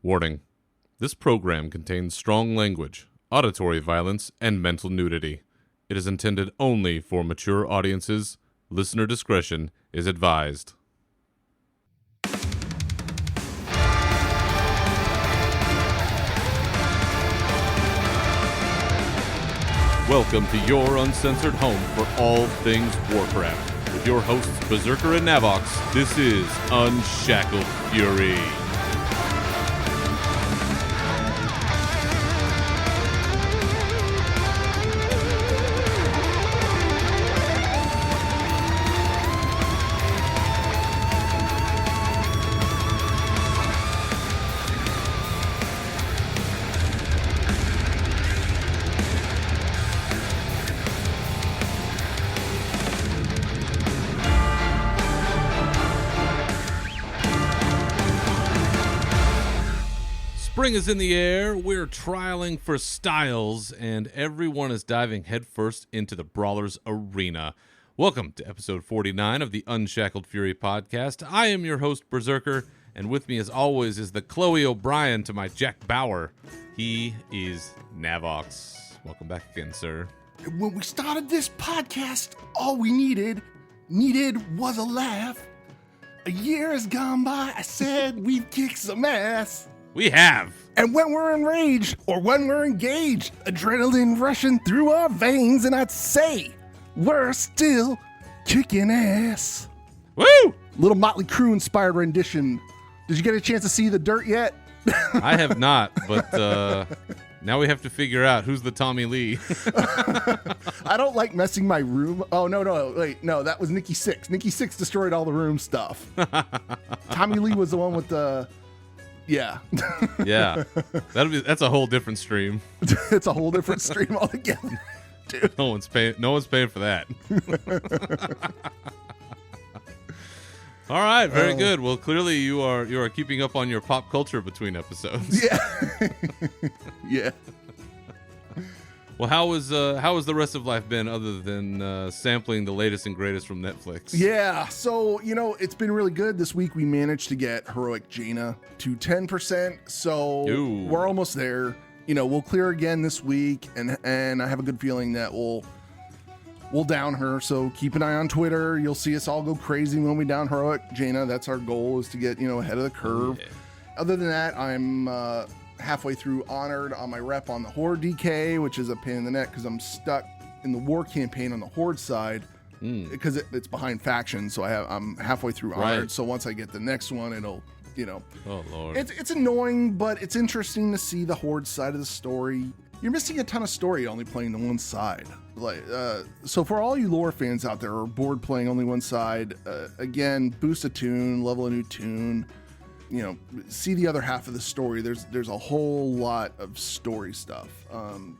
Warning. This program contains strong language, auditory violence, and mental nudity. It is intended only for mature audiences. Listener discretion is advised. Welcome to your uncensored home for all things Warcraft. With your hosts, Berzerker and Navox, this is Unshackled Fury. Spring is in the air, we're trialing for styles, and everyone is diving headfirst into the Brawler's arena. Welcome to episode 49 of the Unshackled Fury podcast. I am your host, Berzerker, and with me as always is the Chloe O'Brien to my Jack Bauer. He is Navox. Welcome back again, sir. When we started this podcast, all we needed was a laugh. A year has gone by, I said we'd kick some ass. We have. And when we're enraged or when we're engaged, adrenaline rushing through our veins, and I'd say we're still kicking ass. Woo! Little Motley Crue inspired rendition. Did you get a chance to see The Dirt yet? I have not, but now we have to figure out who's the Tommy Lee. I don't like messing my room. Oh, no, wait, no, that was Nikki Sixx. Nikki Sixx destroyed all the room stuff. Tommy Lee was the one with the... Yeah. Yeah. That's a whole different stream. It's a whole different stream altogether. Dude. No one's paying for that. All right, very good. Well, clearly you are keeping up on your pop culture between episodes. Yeah. Yeah. Well, how was the rest of life been other than sampling the latest and greatest from Netflix? Yeah, so, it's been really good. This week we managed to get Heroic Jaina to 10%, so Ooh. We're almost there. We'll clear again this week, and I have a good feeling that we'll down her, so keep an eye on Twitter. You'll see us all go crazy when we down Heroic Jaina. That's our goal, is to get, ahead of the curve. Yeah. Other than that, I'm... halfway through Honored on my rep on the Horde DK, which is a pain in the neck because I'm stuck in the war campaign on the Horde side because it's behind factions. So I'm halfway through Honored. Right. So once I get the next one, it'll, Oh Lord. It's annoying, but it's interesting to see the Horde side of the story. You're missing a ton of story only playing the one side. So for all you lore fans out there who are bored playing only one side, again, boost a tune, level a new tune. See the other half of the story. There's a whole lot of story stuff. I'm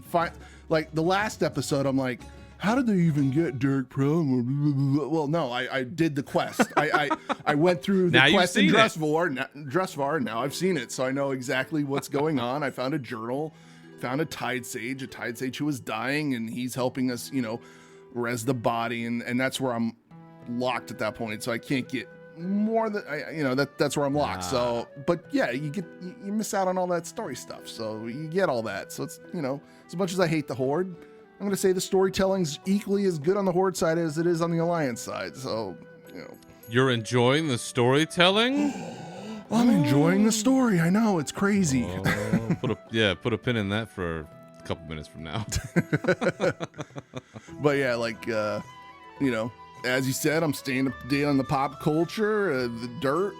fine. Like the last episode, I'm like, how did they even get Derek Prum? Well, no, I did the quest. I went through the quest in Dressvar, and now I've seen it, so I know exactly what's going on. I found a journal, found a Tide Sage who was dying, and he's helping us, res the body, and that's where I'm locked at that point, so I can't get more than that's where I'm locked. So, but yeah, you miss out on all that story stuff. So you get all that. So it's as much as I hate the Horde, I'm gonna say the storytelling's equally as good on the Horde side as it is on the Alliance side. So You're enjoying the storytelling? I'm enjoying the story. I know, it's crazy. Put a pin in that for a couple minutes from now. But yeah, as you said, I'm staying up to date on the pop culture, the Dirt,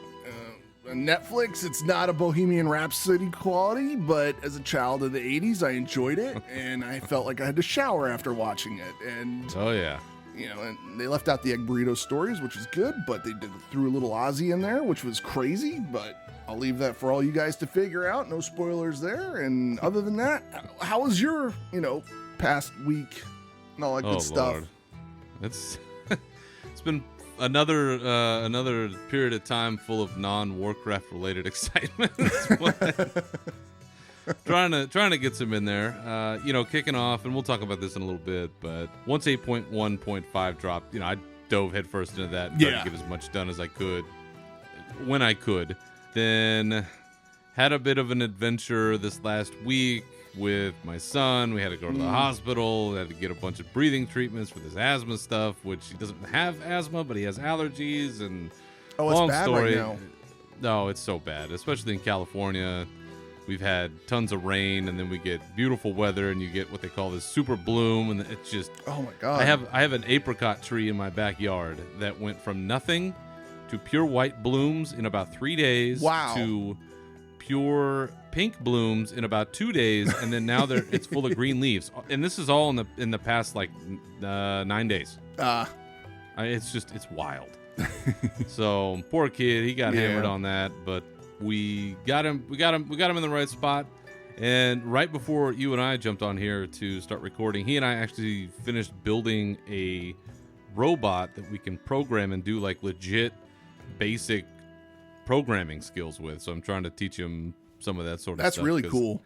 Netflix. It's not a Bohemian Rhapsody quality, but as a child of the 80s, I enjoyed it, and I felt like I had to shower after watching it. And oh yeah, and they left out the egg burrito stories, which is good, but they threw a little Ozzy in there, which was crazy. But I'll leave that for all you guys to figure out. No spoilers there. And other than that, how was your past week and all that good stuff? Lord. It's been another period of time full of non-Warcraft related excitement. trying to get some in there. Kicking off, and we'll talk about this in a little bit, but once 8.1.5 dropped, I dove headfirst into that and tried to get as much done as I could when I could. Then had a bit of an adventure this last week with my son. We had to go to the hospital. We had to get a bunch of breathing treatments for this asthma stuff, which he doesn't have asthma, but he has allergies. And it's bad right now. No, it's so bad, especially in California. We've had tons of rain, and then we get beautiful weather, and you get what they call this super bloom, and it's just... Oh, my God. I have an apricot tree in my backyard that went from nothing to pure white blooms in about 3 days. Wow. To pure pink blooms in about 2 days, and then now it's full of green leaves. And this is all in the past, 9 days. It's wild. So, poor kid, he got hammered on that, but... We got him in the right spot. And right before you and I jumped on here to start recording, he and I actually finished building a robot that we can program and do legit basic programming skills with. So I'm trying to teach him some of that sort of stuff. That's really cool.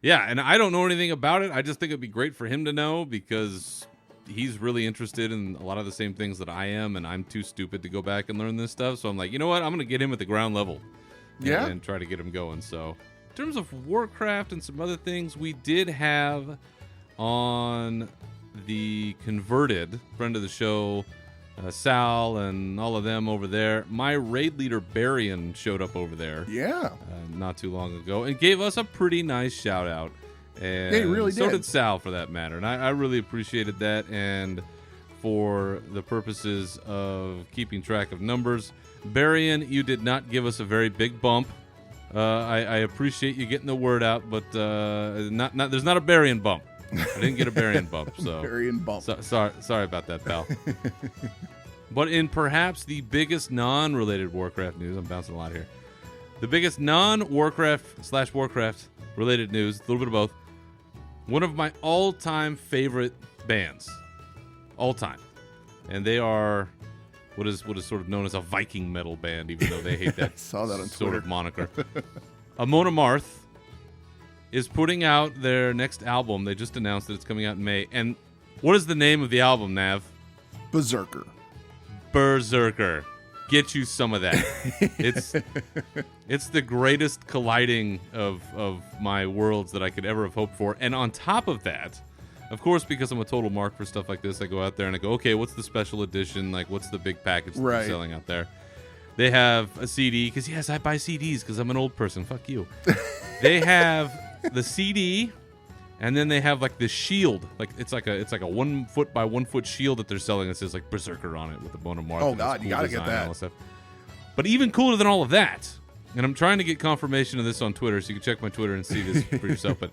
Yeah, and I don't know anything about it. I just think it'd be great for him to know because he's really interested in a lot of the same things that I am, and I'm too stupid to go back and learn this stuff. So I'm like, you know what? I'm going to get him at the ground level. Yeah. And try to get him going. So, in terms of Warcraft and some other things, we did have on the Converted, friend of the show, Sal and all of them over there. My raid leader, Barian, showed up over there. Yeah. Not too long ago and gave us a pretty nice shout out. And yeah, he really so did. did Sal, for that matter. And I really appreciated that. And for the purposes of keeping track of numbers, Barian, you did not give us a very big bump. I appreciate you getting the word out, but there's not a Barian bump. I didn't get a Barian bump. So Barian bump. Sorry about that, pal. But in perhaps the biggest non-related Warcraft news, I'm bouncing a lot here. The biggest non-Warcraft/Warcraft related news, a little bit of both. One of my all-time favorite bands, all time, and they are what is sort of known as a Viking metal band, even though they hate that, saw that on sort Twitter. of moniker. Amon Amarth is putting out their next album. They just announced that it's coming out in May. And what is the name of the album, Nav? Berzerker. Berzerker. Get you some of that. It's the greatest colliding of my worlds that I could ever have hoped for. And on top of that, of course, because I'm a total mark for stuff like this, I go out there and I go, okay, what's the special edition? What's the big package that they're selling out there? They have a CD, because yes, I buy CDs because I'm an old person. Fuck you. They have the CD, and then they have the shield. It's like a 1 foot by 1 foot shield that they're selling that says Berzerker on it with the bone of Marth. Oh God, you gotta get that. Stuff. But even cooler than all of that, and I'm trying to get confirmation of this on Twitter, so you can check my Twitter and see this for yourself. But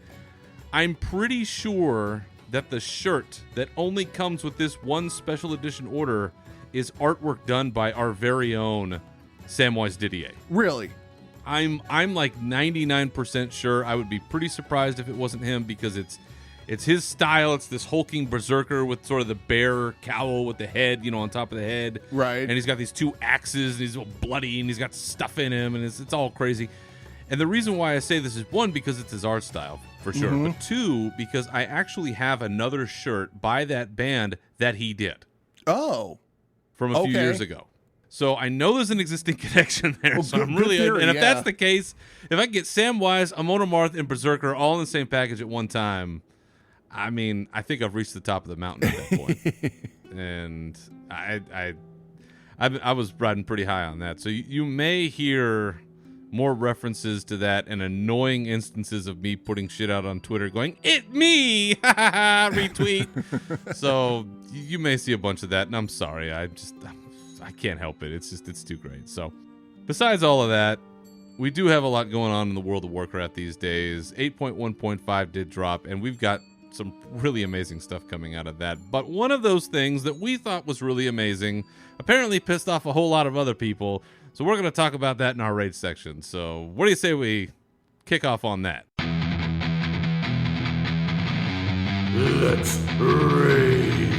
I'm pretty sure that the shirt that only comes with this one special edition order is artwork done by our very own Samwise Didier. Really? I'm 99% sure. I would be pretty surprised if it wasn't him, because it's his style. It's this hulking berserker with sort of the bear cowl with the head, on top of the head. Right. And he's got these 2 axes, and he's all bloody, and he's got stuff in him, and it's all crazy. And the reason why I say this is, 1, because it's his art style, for sure. Mm-hmm. But 2, because I actually have another shirt by that band that he did. Oh. From a few years ago. So I know there's an existing connection there. Well, so I'm good really, theory, and if that's the case, if I can get Samwise, Amon Amarth, and Berzerker all in the same package at one time, I mean, I think I've reached the top of the mountain at that point. And I was riding pretty high on that. So you may hear more references to that and annoying instances of me putting shit out on Twitter going, "It me!" retweet. So you may see a bunch of that, and I'm sorry. I can't help it. It's too great. So besides all of that, we do have a lot going on in the world of Warcraft these days. 8.1.5 did drop, and we've got some really amazing stuff coming out of that. But one of those things that we thought was really amazing apparently pissed off a whole lot of other people. So we're going to talk about that in our raid section. So what do you say we kick off on that? Let's rage.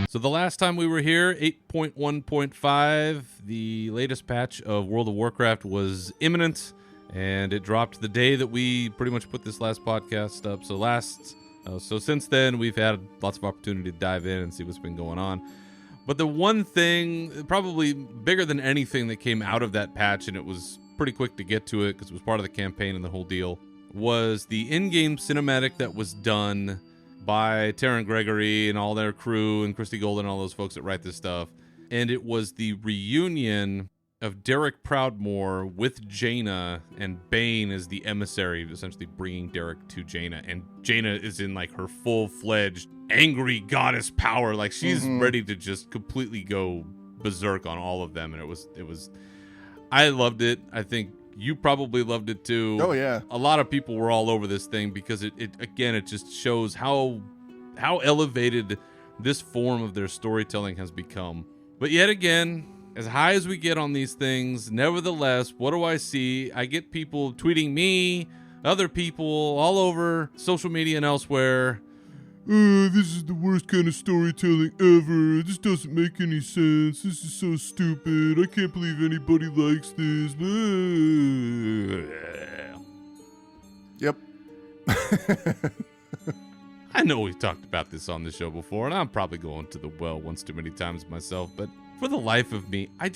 So the last time we were here, 8.1.5, the latest patch of World of Warcraft was imminent, and it dropped the day that we pretty much put this last podcast up. So since then, we've had lots of opportunity to dive in and see what's been going on. But the one thing, probably bigger than anything that came out of that patch, and it was pretty quick to get to it because it was part of the campaign and the whole deal, was the in-game cinematic that was done by Taryn Gregory and all their crew and Christy Golden and all those folks that write this stuff. And it was the reunion of Derek Proudmoore with Jaina, and Bane is the emissary, essentially bringing Derek to Jaina. And Jaina is in like her full-fledged angry goddess power. Like she's ready to just completely go berserk on all of them. And it was, I loved it. I think you probably loved it too. Oh yeah. A lot of people were all over this thing because it just shows how elevated this form of their storytelling has become. But yet again, as high as we get on these things, nevertheless, what do I see? I get people tweeting me, other people all over social media and elsewhere. This is the worst kind of storytelling ever. This doesn't make any sense. This is so stupid. I can't believe anybody likes this. Yep. I know we've talked about this on the show before, and I'm probably going to the well once too many times myself, but for the life of me, I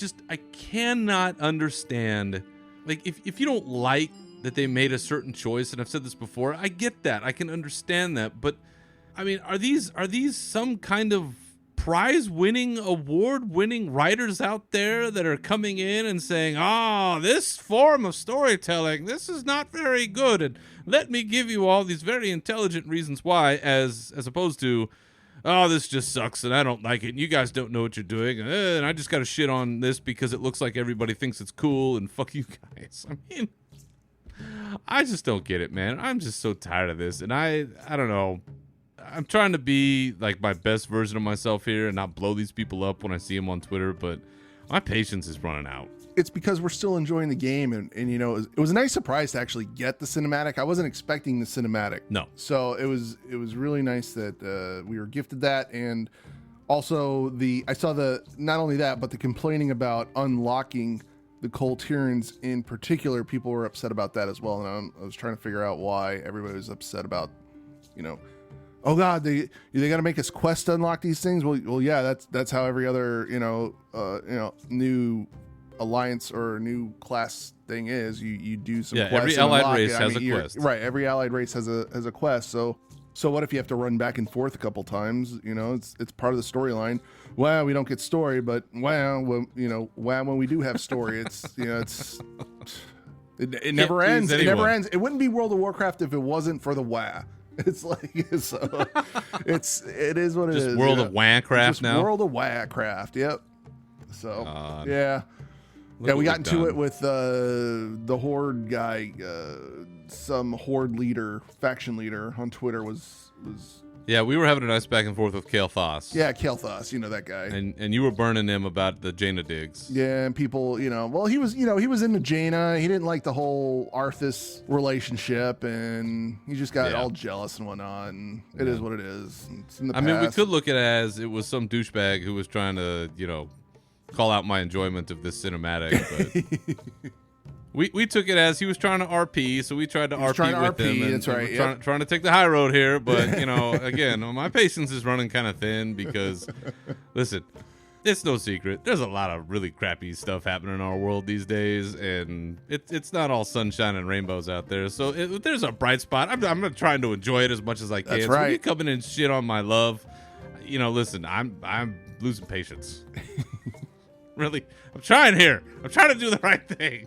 cannot understand. Like, if you don't like that they made a certain choice, and I've said this before, I get that. I can understand that. But, I mean, are these some kind of prize-winning, award-winning writers out there that are coming in and saying, this form of storytelling, this is not very good, and let me give you all these very intelligent reasons why, as opposed to, this just sucks and I don't like it and you guys don't know what you're doing and I just got to shit on this because it looks like everybody thinks it's cool and fuck you guys. I mean, I just don't get it, man. I'm just so tired of this, and I don't know. I'm trying to be like my best version of myself here and not blow these people up when I see them on Twitter, but my patience is running out. It's because we're still enjoying the game, and you know, it was a nice surprise to actually get the cinematic. I wasn't expecting the cinematic. No. So it was really nice that we were gifted that, and also I saw not only that, but the complaining about unlocking the Coltyrans in particular. People were upset about that as well, and I was trying to figure out why everybody was upset about, you know, oh God, they got to make us quest to unlock these things. Well, yeah, that's how every other new alliance or new class thing is. You do some quests. Every allied race has a quest. Right, every allied race has a quest. So what if you have to run back and forth a couple times? You know, it's part of the storyline. Well, we don't get story, but when we do have story, it never ends. It never ends. It wouldn't be World of Warcraft if it wasn't for the WoW. It's like, so it is what it is. Just World of Warcraft now. World of Warcraft. Yep. So yeah. Yeah, we got into it with the Horde guy. Some Horde leader, faction leader on Twitter was. Yeah, we were having a nice back and forth with Kael'thas. Yeah, Kael'thas, you know that guy. And you were burning him about the Jaina digs. Yeah, and people, he was into Jaina. He didn't like the whole Arthas relationship, and he just got all jealous and whatnot. And it is what it is. It's in the past. I mean, we could look at it as it was some douchebag who was trying to, call out my enjoyment of this cinematic, but we took it as he was trying to RP, so we tried to RP with him. And, that's right. Trying to take the high road here, but again, my patience is running kind of thin because, listen, it's no secret. There's a lot of really crappy stuff happening in our world these days, and it's not all sunshine and rainbows out there. So if there's a bright spot, I'm trying to enjoy it as much as I can. That's so right. when you come in and shit on my love, listen, I'm losing patience. Really, I'm trying here. I'm trying to do the right thing.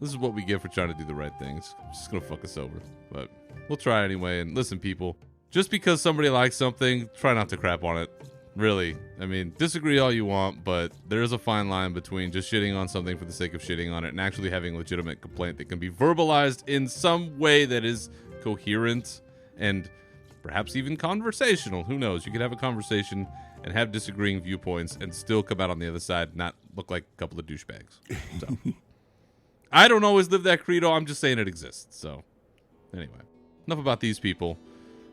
This is what we get for trying to do the right things. It's just gonna fuck us over, but we'll try anyway. And listen, people, just because somebody likes something, try not to crap on it. Really, I mean, disagree all you want, but there is a fine line between just shitting on something for the sake of shitting on it and actually having a legitimate complaint that can be verbalized in some way that is coherent and perhaps even conversational. Who knows? You could have a conversation and have disagreeing viewpoints and still come out on the other side and not look like a couple of douchebags. So, I don't always live that credo. I'm just saying it exists. So, anyway, enough about these people.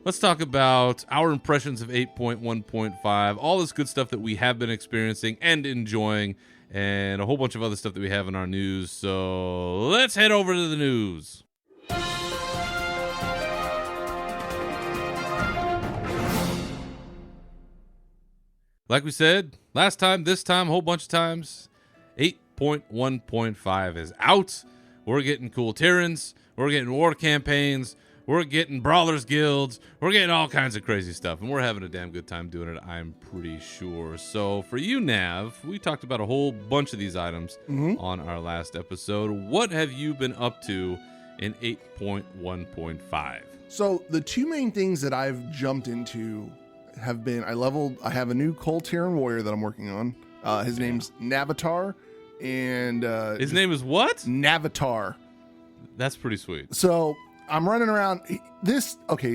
Let's talk about our impressions of 8.1.5, all this good stuff that we have been experiencing and enjoying, and a whole bunch of other stuff that we have in our news. So, let's head over to the news. Like we said, last time, this time, a whole bunch of times, 8.1.5 is out. We're getting cool Tyrants. We're getting war campaigns. We're getting Brawlers Guilds. We're getting all kinds of crazy stuff. And we're having a damn good time doing it, I'm pretty sure. So for you, Nav, we talked about a whole bunch of these items on our last episode. What have you been up to in 8.1.5? So the two main things that I've jumped into have been, I have a new Cole Tyran warrior that I'm working on. His name's Navatar. And his name is what? Navatar. That's pretty sweet. So I'm running around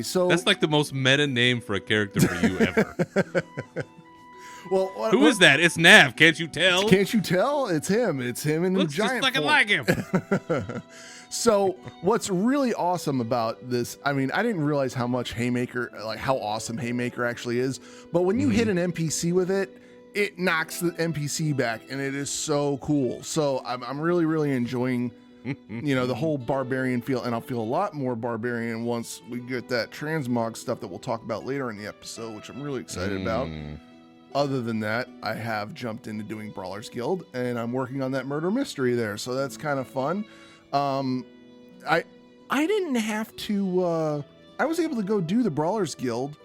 so that's like the most meta name for a character for you ever. Well, who is that? It's Nav. Can't you tell? Can't you tell? It's him. It's him in Looks the giant just form. like him. So what's really awesome about this, I mean, I didn't realize how much Haymaker, like how awesome Haymaker actually is, but when you hit an NPC with it, it knocks the NPC back, and it is so cool. So I'm really, really enjoying, the whole barbarian feel, and I'll feel a lot more barbarian once we get that transmog stuff that we'll talk about later in the episode, which I'm really excited about. Other than that, I have jumped into doing Brawlers Guild, and I'm working on that murder mystery there, so that's kind of fun. I didn't have to, I was able to go do the Brawlers Guild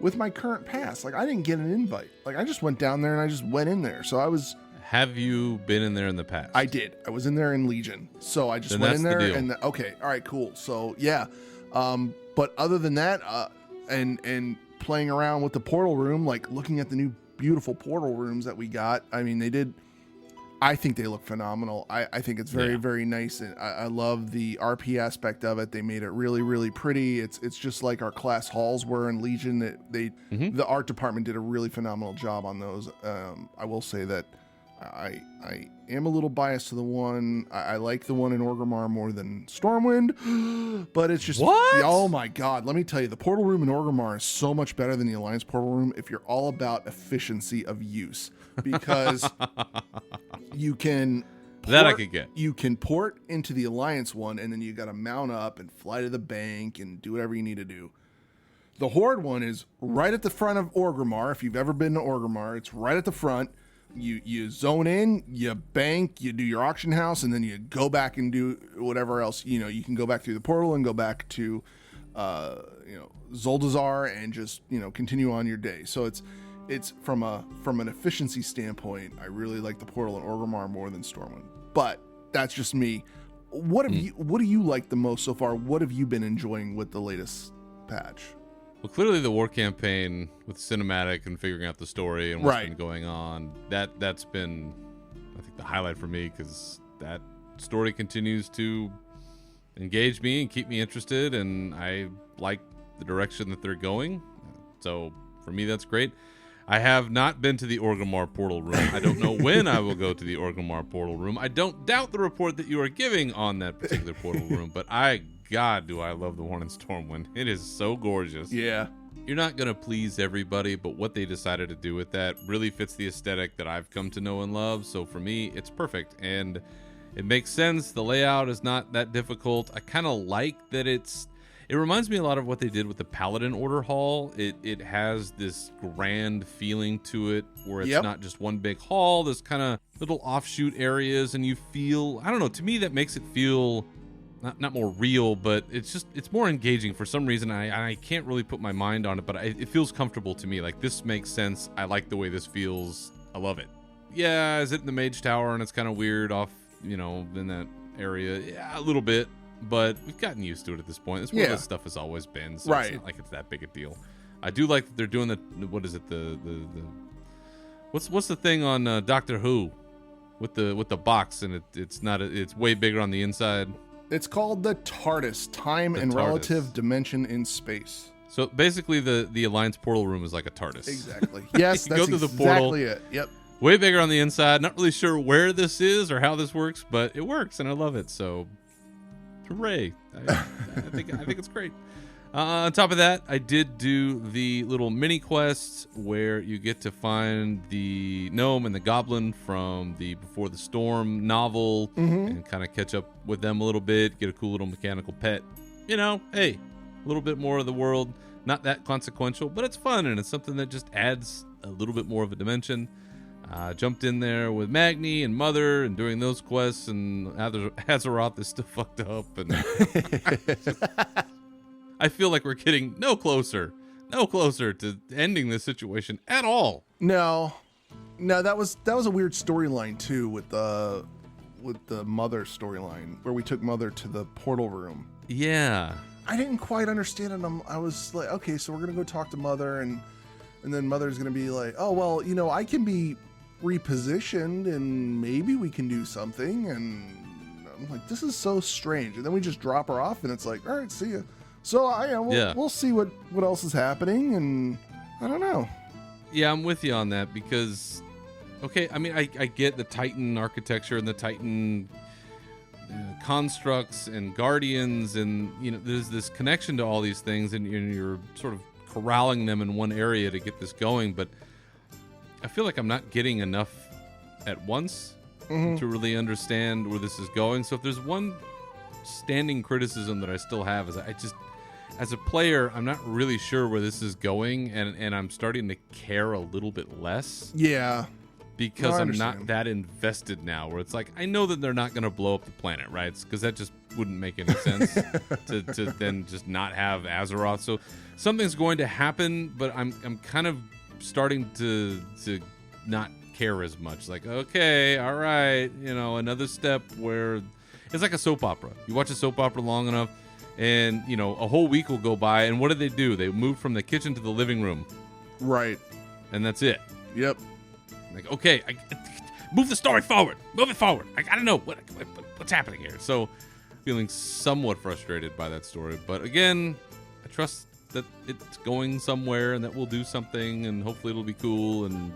with my current pass. Like, I didn't get an invite. Like, I just went down there and I just went in there. So Have you been in there in the past? I did. I was in there in Legion. So I just went in there and okay. All right, cool. So yeah. But other than that, and playing around with the portal room, like looking at the new beautiful portal rooms that we got. I mean, I think they look phenomenal. I think it's very, very nice. And I love the RP aspect of it. They made it really, really pretty. It's just like our class halls were in Legion. The art department did a really phenomenal job on those. I will say that I am a little biased to the one. I like the one in Orgrimmar more than Stormwind, but it's just, what? Oh my God. Let me tell you, the portal room in Orgrimmar is so much better than the Alliance portal room if you're all about efficiency of use, because you can port into the Alliance one, and then you got to mount up and fly to the bank and do whatever you need to do. The Horde one is right at the front of Orgrimmar. If you've ever been to Orgrimmar, it's right at the front. You zone in, you bank, you do your auction house, and then you go back and do whatever else. You can go back through the portal and go back to Zuldazar and just continue on your day. So it's from an efficiency standpoint, I really like the portal in Orgrimmar more than Stormwind. But that's just me. What do you like the most so far? What have you been enjoying with the latest patch? Well, clearly the war campaign with cinematic and figuring out the story and what's been going on, that's been, I think, the highlight for me, because that story continues to engage me and keep me interested, and I like the direction that they're going. So for me, that's great. I have not been to the Orgrimmar portal room. I don't know when I will go to the Orgrimmar portal room. I don't doubt the report that you are giving on that particular portal room, but God, do I love the one in Stormwind. It is so gorgeous. Yeah. You're not going to please everybody, but what they decided to do with that really fits the aesthetic that I've come to know and love. So for me, it's perfect. And it makes sense. The layout is not that difficult. I kind of like that it reminds me a lot of what they did with the Paladin Order Hall. It has this grand feeling to it where it's not just one big hall. There's kind of little offshoot areas, and you feel, I don't know, to me that makes it feel not more real, but it's more engaging for some reason. I can't really put my mind on it, but it feels comfortable to me. Like, this makes sense. I like the way this feels. I love it. Yeah, is it in the Mage Tower and it's kind of weird off, in that area? Yeah, a little bit, but we've gotten used to it at this point. It's where this stuff has always been, so it's not like it's that big a deal. I do like that they're doing what is it, what's the thing on Doctor Who with the box, and it's way bigger on the inside. It's called the TARDIS, Time and Relative Dimension in Space. So basically, the Alliance portal room is like a TARDIS. Exactly. Yes, that's go through the portal, exactly it. Yep. Way bigger on the inside. Not really sure where this is or how this works, but it works, and I love it. So, hooray! I think it's great. On top of that, I did do the little mini quests where you get to find the gnome and the goblin from the Before the Storm novel and kind of catch up with them a little bit, get a cool little mechanical pet. Hey, a little bit more of the world. Not that consequential, but it's fun, and it's something that just adds a little bit more of a dimension. Jumped in there with Magni and Mother and doing those quests, and Azeroth is still fucked up, and I feel like we're getting no closer to ending this situation at all. No, that was a weird storyline too with the Mother storyline where we took Mother to the portal room. Yeah, I didn't quite understand it. I was like, okay, so we're gonna go talk to Mother, and then Mother's gonna be like, oh well, I can be repositioned and maybe we can do something, and I'm like, this is so strange. And then we just drop her off, and it's like, all right, see ya. So we'll see what else is happening, and I don't know. Yeah, I'm with you on that because, okay, I mean, I get the Titan architecture and the Titan constructs and guardians, and there's this connection to all these things, and you're sort of corralling them in one area to get this going, but I feel like I'm not getting enough at once to really understand where this is going. So if there's one standing criticism that I still have is as a player, I'm not really sure where this is going, and I'm starting to care a little bit less. Yeah. Because I'm not that invested now, where it's like, I know that they're not going to blow up the planet, right? Because that just wouldn't make any sense to then just not have Azeroth. So something's going to happen, but I'm kind of starting to not care as much. Like, okay, all right, another step where it's like a soap opera. You watch a soap opera long enough, and a whole week will go by, and what do? They move from the kitchen to the living room, right? And that's it. Yep. Like, okay, move the story forward. Move it forward. I gotta know what's happening here. So, feeling somewhat frustrated by that story, but again, I trust that it's going somewhere and that we'll do something, and hopefully it'll be cool, and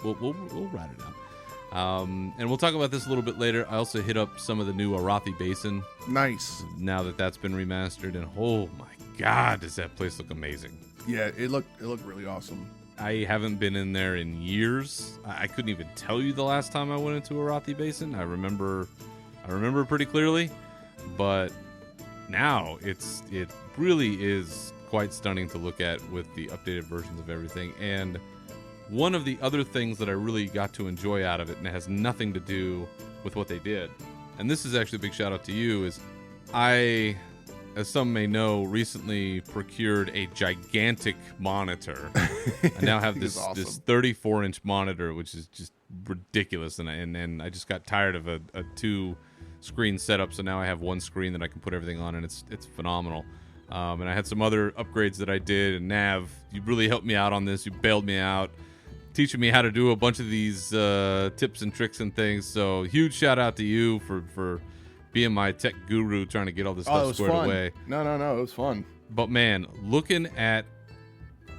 we'll ride it out. And we'll talk about this a little bit later. I also hit up some of the new Arathi Basin. Nice. Now that that's been remastered, and oh my god, does that place look amazing? Yeah, it looked really awesome. I haven't been in there in years. I couldn't even tell you the last time I went into Arathi Basin. I remember pretty clearly, but now it really is quite stunning to look at with the updated versions of everything. And one of the other things that I really got to enjoy out of it, and it has nothing to do with what they did, and this is actually a big shout out to you, is I, as some may know, recently procured a gigantic monitor. I now have this 34-inch monitor, which is just ridiculous, and I just got tired of a 2-screen setup, so now I have one screen that I can put everything on, and it's phenomenal. And I had some other upgrades that I did, and Nav, you really helped me out on this. You bailed me out, teaching me how to do a bunch of these tips and tricks and things. So huge shout out to you for being my tech guru, trying to get all this stuff squared away. No, it was fun. But man, looking at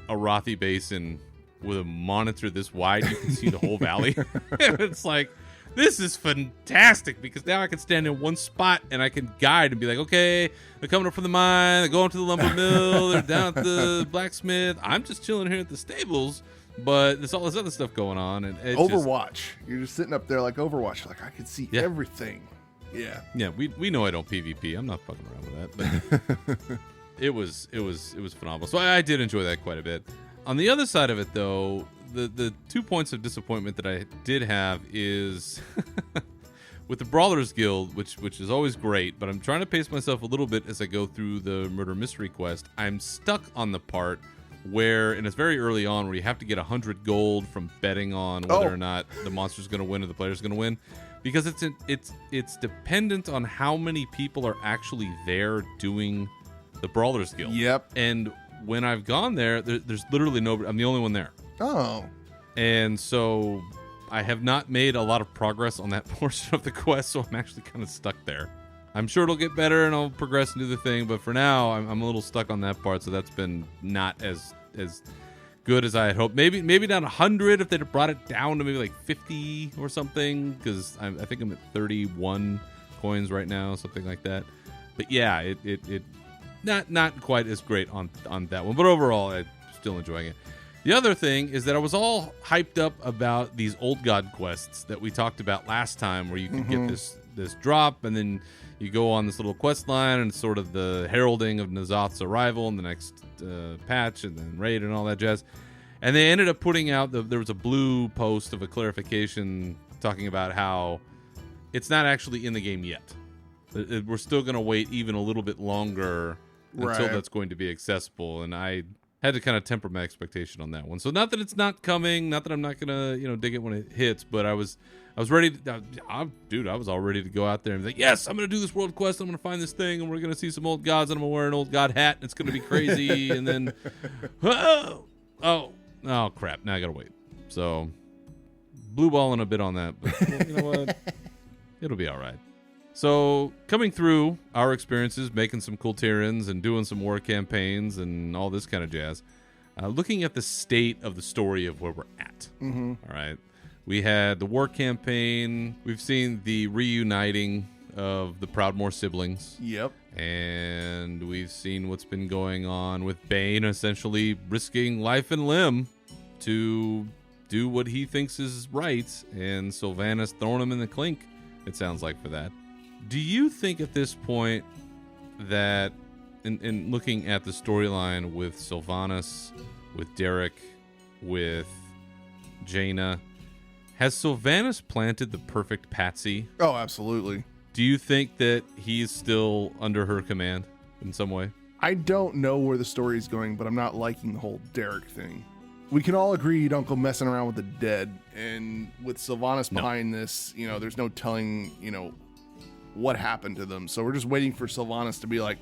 Arathi Basin with a monitor this wide, you can see the whole valley. It's like, this is fantastic, because now I can stand in one spot and I can guide and be like, okay, they're coming up from the mine, they're going to the lumber mill, they're down at the blacksmith. I'm just chilling here at the stables, but there's all this other stuff going on. And Overwatch. You're just sitting up there like Overwatch, like I can see everything. Yeah. Yeah, we know I don't PvP. I'm not fucking around with that. But it was phenomenal. So I did enjoy that quite a bit. On the other side of it, though, the 2 points of disappointment that I did have is with the Brawlers Guild, which is always great, but I'm trying to pace myself a little bit as I go through the Murder Mystery Quest. I'm stuck on the part where, and it's very early on, where you have to get 100 gold from betting on whether or not the monster's going to win or the player's going to win, because it's dependent on how many people are actually there doing the Brawlers Guild. Yep. And when I've gone there's literally nobody. I'm the only one there. Oh. And so I have not made a lot of progress on that portion of the quest, so I'm actually kind of stuck there. I'm sure it'll get better and I'll progress and do the thing, but for now, I'm a little stuck on that part, so that's been not as good as I had hoped. Maybe not 100 if they'd have brought it down to maybe like 50 or something, because I think I'm at 31 coins right now, something like that. But yeah, it not quite as great on that one, but overall, I'm still enjoying it. The other thing is that I was all hyped up about these old god quests that we talked about last time, where you could get this drop, and then you go on this little quest line, and it's sort of the heralding of N'Zoth's arrival in the next patch, and then raid and all that jazz. And they ended up putting out, there was a blue post of a clarification talking about how it's not actually in the game yet. We're still going to wait even a little bit longer until that's going to be accessible. And I had to kind of temper my expectation on that one. So not that it's not coming, not that I'm not going to, dig it when it hits, but I was ready to, I was all ready to go out there and be like, yes, I'm going to do this world quest. I'm going to find this thing and we're going to see some old gods and I'm going to wear an old god hat and it's going to be crazy. And then, oh crap. Now I got to wait. So blue balling a bit on that, but well, you know what? It'll be all right. So coming through our experiences, making some cool Tyrans and doing some war campaigns and all this kind of jazz, looking at the state of the story of where we're at. Mm-hmm. All right. We had the war campaign. We've seen the reuniting of the Proudmoore siblings. Yep. And we've seen what's been going on with Bane essentially risking life and limb to do what he thinks is right. And Sylvanas throwing him in the clink, it sounds like, for that. Do you think at this point that, in looking at the storyline with Sylvanas, with Derek, with Jaina, has Sylvanas planted the perfect patsy? Oh, absolutely. Do you think that he's still under her command in some way? I don't know where the story is going, but I'm not liking the whole Derek thing. We can all agree you don't go messing around with the dead. And with Sylvanas behind this, there's no telling, what happened to them. So we're just waiting for Sylvanas to be like,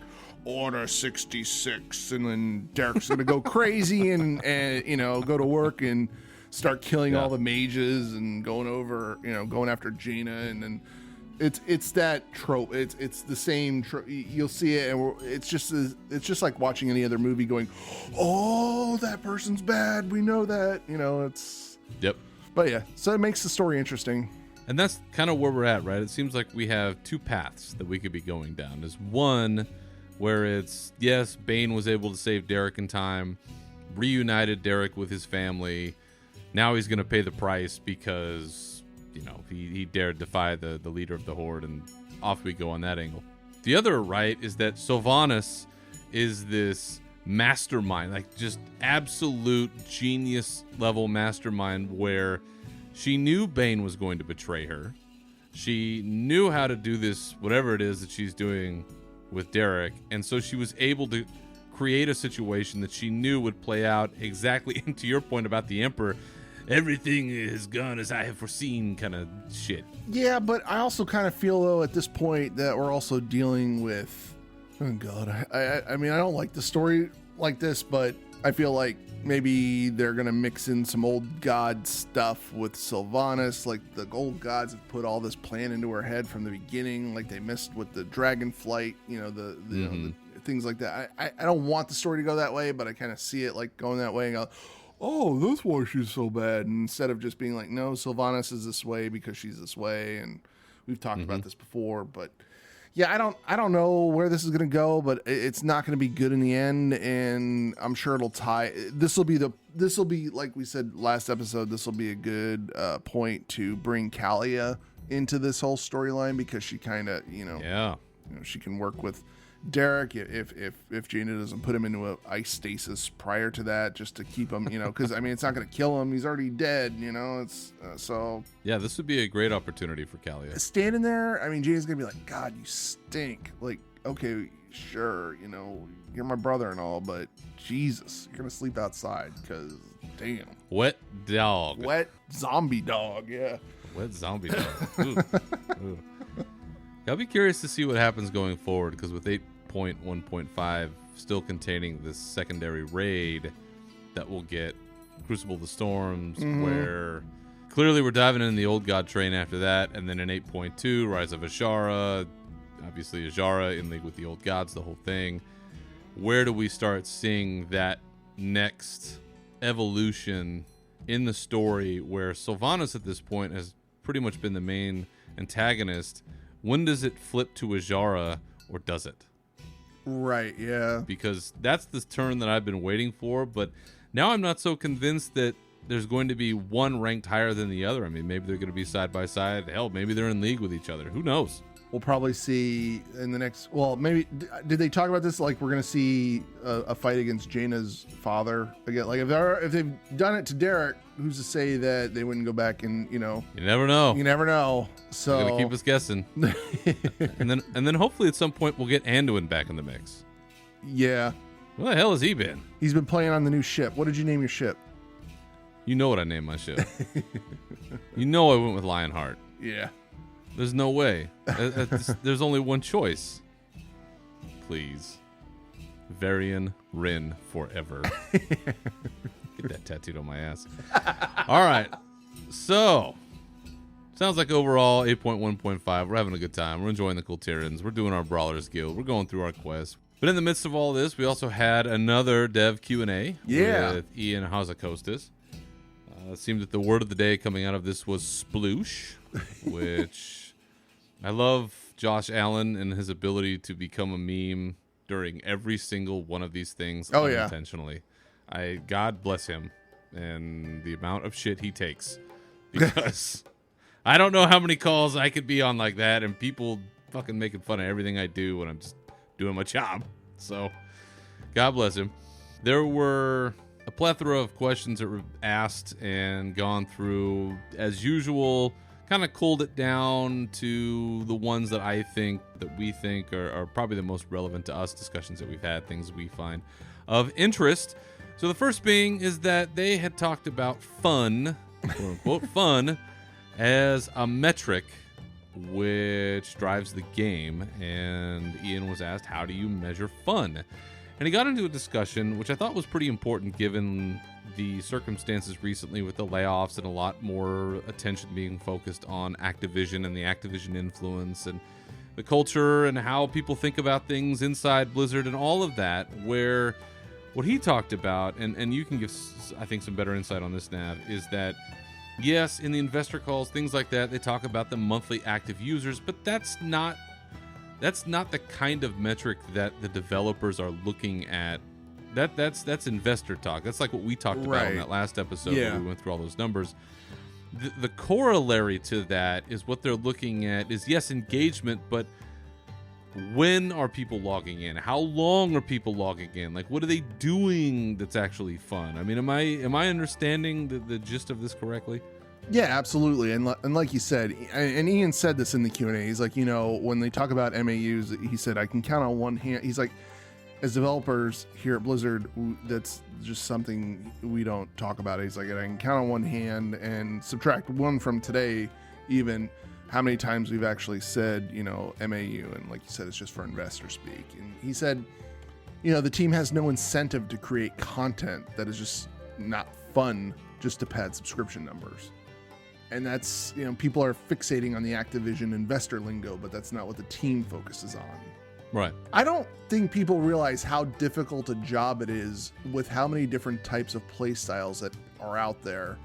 Order 66. And then Derek's going to go crazy and go to work and start killing all the mages and going after Jaina. And then it's that trope. It's the same trope. You'll see it, and it's just like watching any other movie going, oh, that person's bad. We know that. Yep. But yeah, so it makes the story interesting. And that's kind of where we're at, right? It seems like we have two paths that we could be going down. There's one where it's, yes, Bane was able to save Derek in time, reunited Derek with his family. Now he's going to pay the price because, he dared defy the leader of the Horde, and off we go on that angle. The other, right, is that Sylvanas is this mastermind, like just absolute genius level mastermind, where she knew Bane was going to betray her. She knew how to do this, whatever it is that she's doing with Derek. And so she was able to create a situation that she knew would play out exactly into your point about the Emperor. Everything is gone as I have foreseen kind of shit. Yeah, but I also kind of feel, though, at this point that we're also dealing with... Oh, God. I mean, I don't like the story like this, but I feel like maybe they're going to mix in some old god stuff with Sylvanas. Like, the old gods have put all this plan into her head from the beginning. Like, they missed with the dragon flight, the things like that. I don't want the story to go that way, but I kind of see it, like, going that way and go... Oh, that's why she's so bad. And instead of just being like, no, Sylvanas is this way because she's this way. And we've talked about this before, but yeah, I don't know where this is going to go, but it's not going to be good in the end. And I'm sure it'll tie. This will be, like we said last episode, this will be a good point to bring Kalia into this whole storyline, because she kind of, she can work with Derek if Jaina doesn't put him into an ice stasis prior to that, just to keep him, because I mean, it's not going to kill him, he's already dead, it's so yeah, this would be a great opportunity for Kalia standing there. I mean, Jaina's gonna be like, God, you stink. Like, okay, sure, you're my brother and all, but Jesus, you're gonna sleep outside, because damn, wet zombie dog. Yeah, wet zombie dog. Ooh. Ooh. I'll be curious to see what happens going forward, because with 8.1.5 still containing this secondary raid that will get Crucible of the Storms, where clearly we're diving in the old god train after that, and then in 8.2, Rise of Azshara, obviously Azshara in league with the old gods, the whole thing. Where do we start seeing that next evolution in the story, where Sylvanas at this point has pretty much been the main antagonist? When does it flip to Azshara, or does it? Right, yeah. Because that's the turn that I've been waiting for, but now I'm not so convinced that there's going to be one ranked higher than the other. I mean, maybe they're going to be side by side. Hell, maybe they're in league with each other. Who knows? We'll probably see in the next. Well, maybe did they talk about this? Like we're gonna see a fight against Jaina's father again. Like if they've done it to Derek, who's to say that they wouldn't go back and you never know. You never know. So they're gonna keep us guessing. and then hopefully at some point we'll get Anduin back in the mix. Yeah. Where the hell has he been? He's been playing on the new ship. What did you name your ship? You know what I named my ship. You know I went with Lionheart. Yeah. There's no way. There's only one choice. Please. Varian Rin forever. Get that tattooed on my ass. All right. So, sounds like overall 8.1.5. We're having a good time. We're enjoying the Kultirans. We're doing our Brawlers Guild. We're going through our quests. But in the midst of all this, we also had another dev Q&A with Ian Hazakostas. It seemed that the word of the day coming out of this was sploosh, which I love Josh Allen and his ability to become a meme during every single one of these things unintentionally. God bless him and the amount of shit he takes, because I don't know how many calls I could be on like that and people fucking making fun of everything I do when I'm just doing my job. So God bless him. There were a plethora of questions that were asked and gone through. As usual, kind of cooled it down to the ones that we think are probably the most relevant to us, discussions that we've had, things we find of interest. So the first being is that they had talked about fun, quote unquote fun, as a metric which drives the game. And Ian was asked, how do you measure fun? And he got into a discussion, which I thought was pretty important given the circumstances recently with the layoffs and a lot more attention being focused on Activision and the Activision influence and the culture and how people think about things inside Blizzard and all of that, where what he talked about, and you can give, I think, some better insight on this, Nav, is that, yes, in the investor calls, things like that, they talk about the monthly active users, but that's not the kind of metric that the developers are looking at. That's investor talk. That's like what we talked about in that last episode where we went through all those numbers. The corollary to that is what they're looking at is, yes, engagement, but when are people logging in? How long are people logging in? Like, what are they doing that's actually fun? I mean, am I understanding the gist of this correctly? Yeah, absolutely. And like you said, and Ian said this in the Q&A, he's like, when they talk about MAUs, he said, I can count on one hand. He's like, as developers here at Blizzard, that's just something we don't talk about. He's like, I can count on one hand and subtract one from today, even how many times we've actually said, MAU. And like you said, it's just for investor speak. And he said, the team has no incentive to create content that is just not fun just to pad subscription numbers. And that's, people are fixating on the Activision investor lingo, but that's not what the team focuses on. Right. I don't think people realize how difficult a job it is with how many different types of play styles that are out there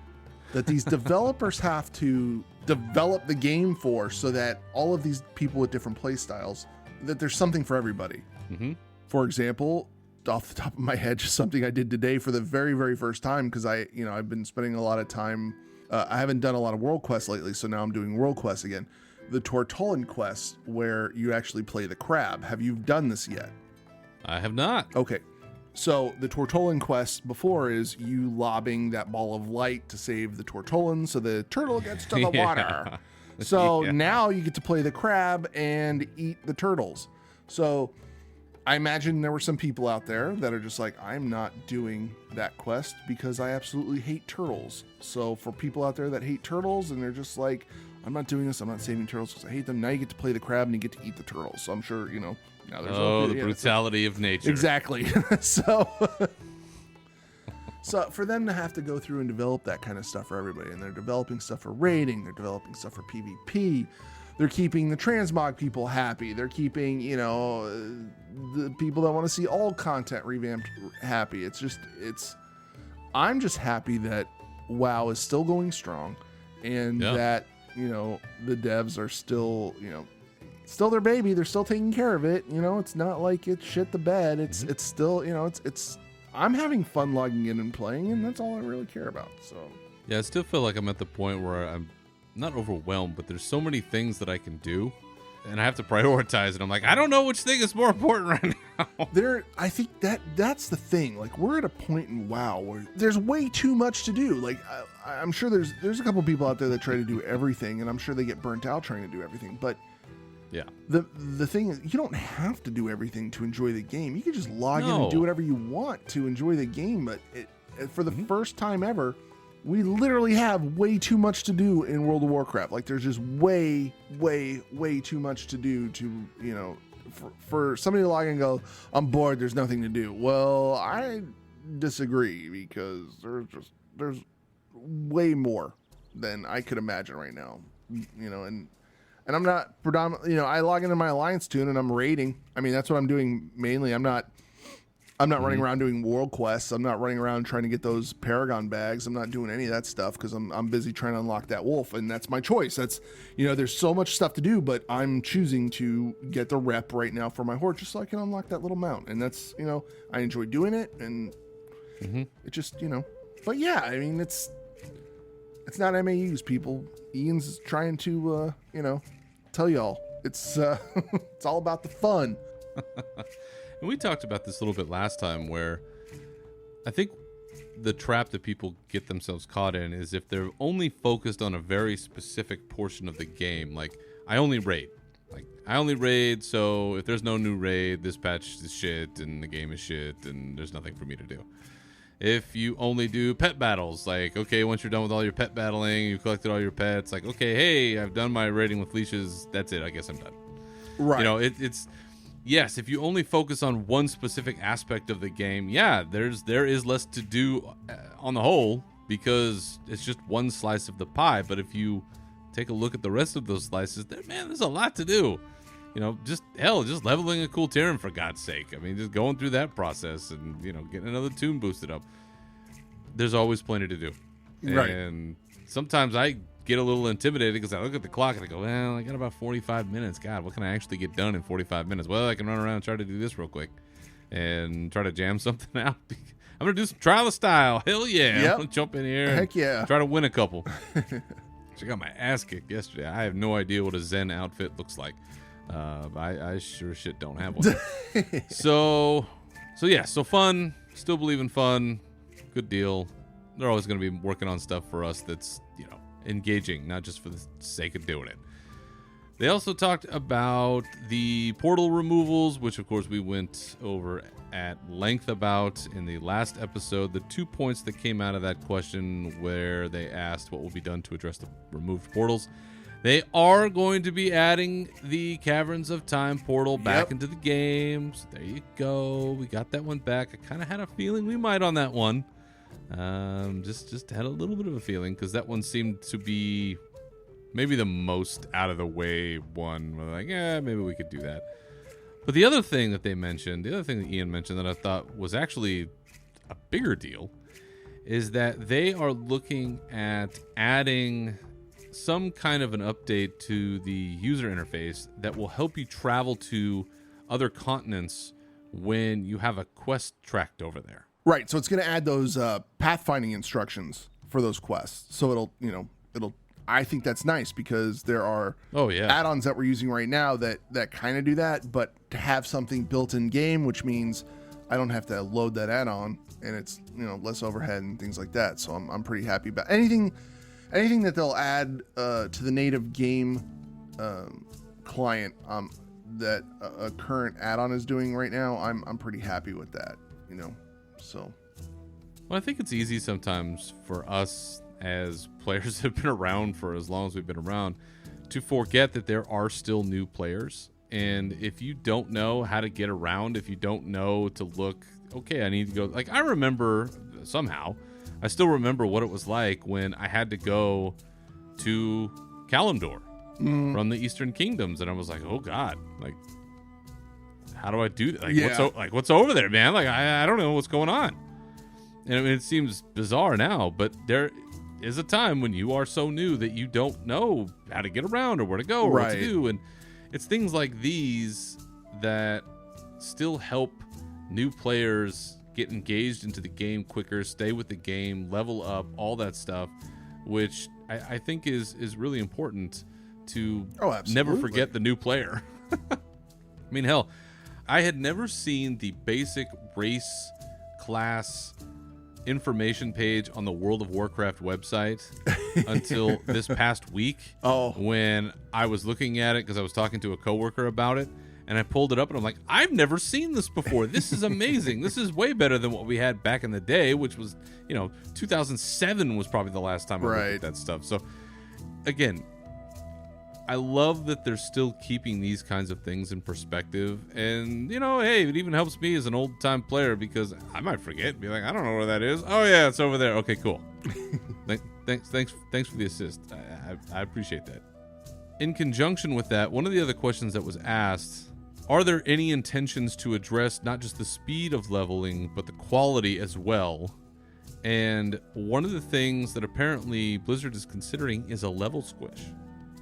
that these developers have to develop the game for, so that all of these people with different play styles, that there's something for everybody. Mm-hmm. For example, off the top of my head, just something I did today for the very, very first time, because I've been spending a lot of time. I haven't done a lot of world quests lately, so now I'm doing world quests again. The Tortollan quest, where you actually play the crab. Have you done this yet? I have not. Okay. So the Tortollan quest before is you lobbing that ball of light to save the Tortollan so the turtle gets to the water. So now you get to play the crab and eat the turtles. So I imagine there were some people out there that are just like, I'm not doing that quest because I absolutely hate turtles. So for people out there that hate turtles and they're just like, I'm not doing this, I'm not saving turtles because I hate them. Now you get to play the crab and you get to eat the turtles. So I'm sure, now there's the brutality of nature. Exactly. So for them to have to go through and develop that kind of stuff for everybody, and they're developing stuff for raiding, they're developing stuff for PvP, they're keeping the transmog people happy, they're keeping, the people that want to see all content revamped happy. I'm just happy that WoW is still going strong, and that, the devs are still, still their baby. They're still taking care of it. It's not like it's shit the bed. It's still, I'm having fun logging in and playing, and that's all I really care about. So Yeah, I still feel like I'm at the point where I'm not overwhelmed, but there's so many things that I can do, and I have to prioritize it. I'm like, I don't know which thing is more important right now. I think that's the thing. Like, we're at a point in WoW where there's way too much to do. Like, I'm sure there's a couple people out there that try to do everything, and I'm sure they get burnt out trying to do everything. But Yeah. The thing is, you don't have to do everything to enjoy the game. You can just log in and do whatever you want to enjoy the game. But for the first time ever, we literally have way too much to do in World of Warcraft. Like, there's just way too much to do to, for somebody to log in and go, I'm bored, there's nothing to do. Well, I disagree, because there's way more than I could imagine right now, and I'm not predominantly, I log into my Alliance tune and I'm raiding. I mean, that's what I'm doing mainly. I'm not running around doing world quests. I'm not running around trying to get those Paragon bags. I'm not doing any of that stuff because I'm busy trying to unlock that wolf, and that's my choice. That's, there's so much stuff to do, but I'm choosing to get the rep right now for my horde just so I can unlock that little mount. And that's, I enjoy doing it, and it just, but yeah, I mean, it's not MAUs, people. Ian's trying to, tell y'all it's it's all about the fun. And we talked about this a little bit last time, where I think the trap that people get themselves caught in is if they're only focused on a very specific portion of the game. Like, I only raid. So if there's no new raid, this patch is shit and the game is shit and there's nothing for me to do. If you only do pet battles, like, okay, once you're done with all your pet battling, you've collected all your pets, like, okay, hey, I've done my raiding with leashes, that's it, I guess I'm done. Right. It's yes, if you only focus on one specific aspect of the game, yeah, there is less to do on the whole, because it's just one slice of the pie. But if you take a look at the rest of those slices, there's a lot to do. Just leveling a cool Terran, for God's sake. I mean, just going through that process and, getting another tune boosted up. There's always plenty to do. Right. And sometimes I get a little intimidated because I look at the clock and I go, well, I got about 45 minutes. God, what can I actually get done in 45 minutes? Well, I can run around and try to do this real quick and try to jam something out. I'm going to do some trial of style. Hell yeah. Yep. I'm going to jump in here. Heck yeah. Try to win a couple. I got my ass kicked yesterday. I have no idea what a Zen outfit looks like. I sure shit don't have one. So fun. Still believe in fun. Good deal. They're always going to be working on stuff for us that's, engaging, not just for the sake of doing it. They also talked about the portal removals, which of course we went over at length about in the last episode. The 2 points that came out of that question, where they asked what will be done to address the removed portals. They are going to be adding the Caverns of Time portal back into the game. So there you go. We got that one back. I kind of had a feeling we might on that one. Just had a little bit of a feeling, because that one seemed to be maybe the most out of the way one. We're like, maybe we could do that. But the other thing that Ian mentioned that I thought was actually a bigger deal is that they are looking at adding some kind of an update to the user interface that will help you travel to other continents when you have a quest tracked over there. Right, so it's going to add those pathfinding instructions for those quests. So it'll. I think that's nice, because there are add-ons that we're using right now that kind of do that, but to have something built in game, which means I don't have to load that add-on, and it's less overhead and things like that. So I'm pretty happy about anything that they'll add to the native game client that a current add-on is doing right now. I'm pretty happy with that. So, well, I think it's easy sometimes for us as players that have been around for as long as we've been around to forget that there are still new players. And if you don't know how to get around, if you don't know to look, okay, I need to go. Like, I remember somehow, I still remember what it was like when I had to go to Kalimdor from the Eastern Kingdoms. And I was like, oh God, like, how do I do that? Like, what's over there, man? Like, I don't know what's going on. And I mean, it seems bizarre now, but there is a time when you are so new that you don't know how to get around or where to go or what to do. And it's things like these that still help new players get engaged into the game quicker, stay with the game, level up, all that stuff. which I think is really important to absolutely. never forget the new player. I mean, hell, I had never seen the basic race class information page on the World of Warcraft website until this past week. When I was looking at it because I was talking to a coworker about it, and I pulled it up and I'm like, I've never seen this before. This is amazing. This is way better than what we had back in the day, which was, 2007 was probably the last time I looked at that stuff. So again, I love that they're still keeping these kinds of things in perspective. And, hey, it even helps me as an old-time player because I might forget and be like, I don't know where that is. Oh, yeah, it's over there. Okay, cool. Thanks for the assist. I appreciate that. In conjunction with that, one of the other questions that was asked, are there any intentions to address not just the speed of leveling, but the quality as well? And one of the things that apparently Blizzard is considering is a level squish.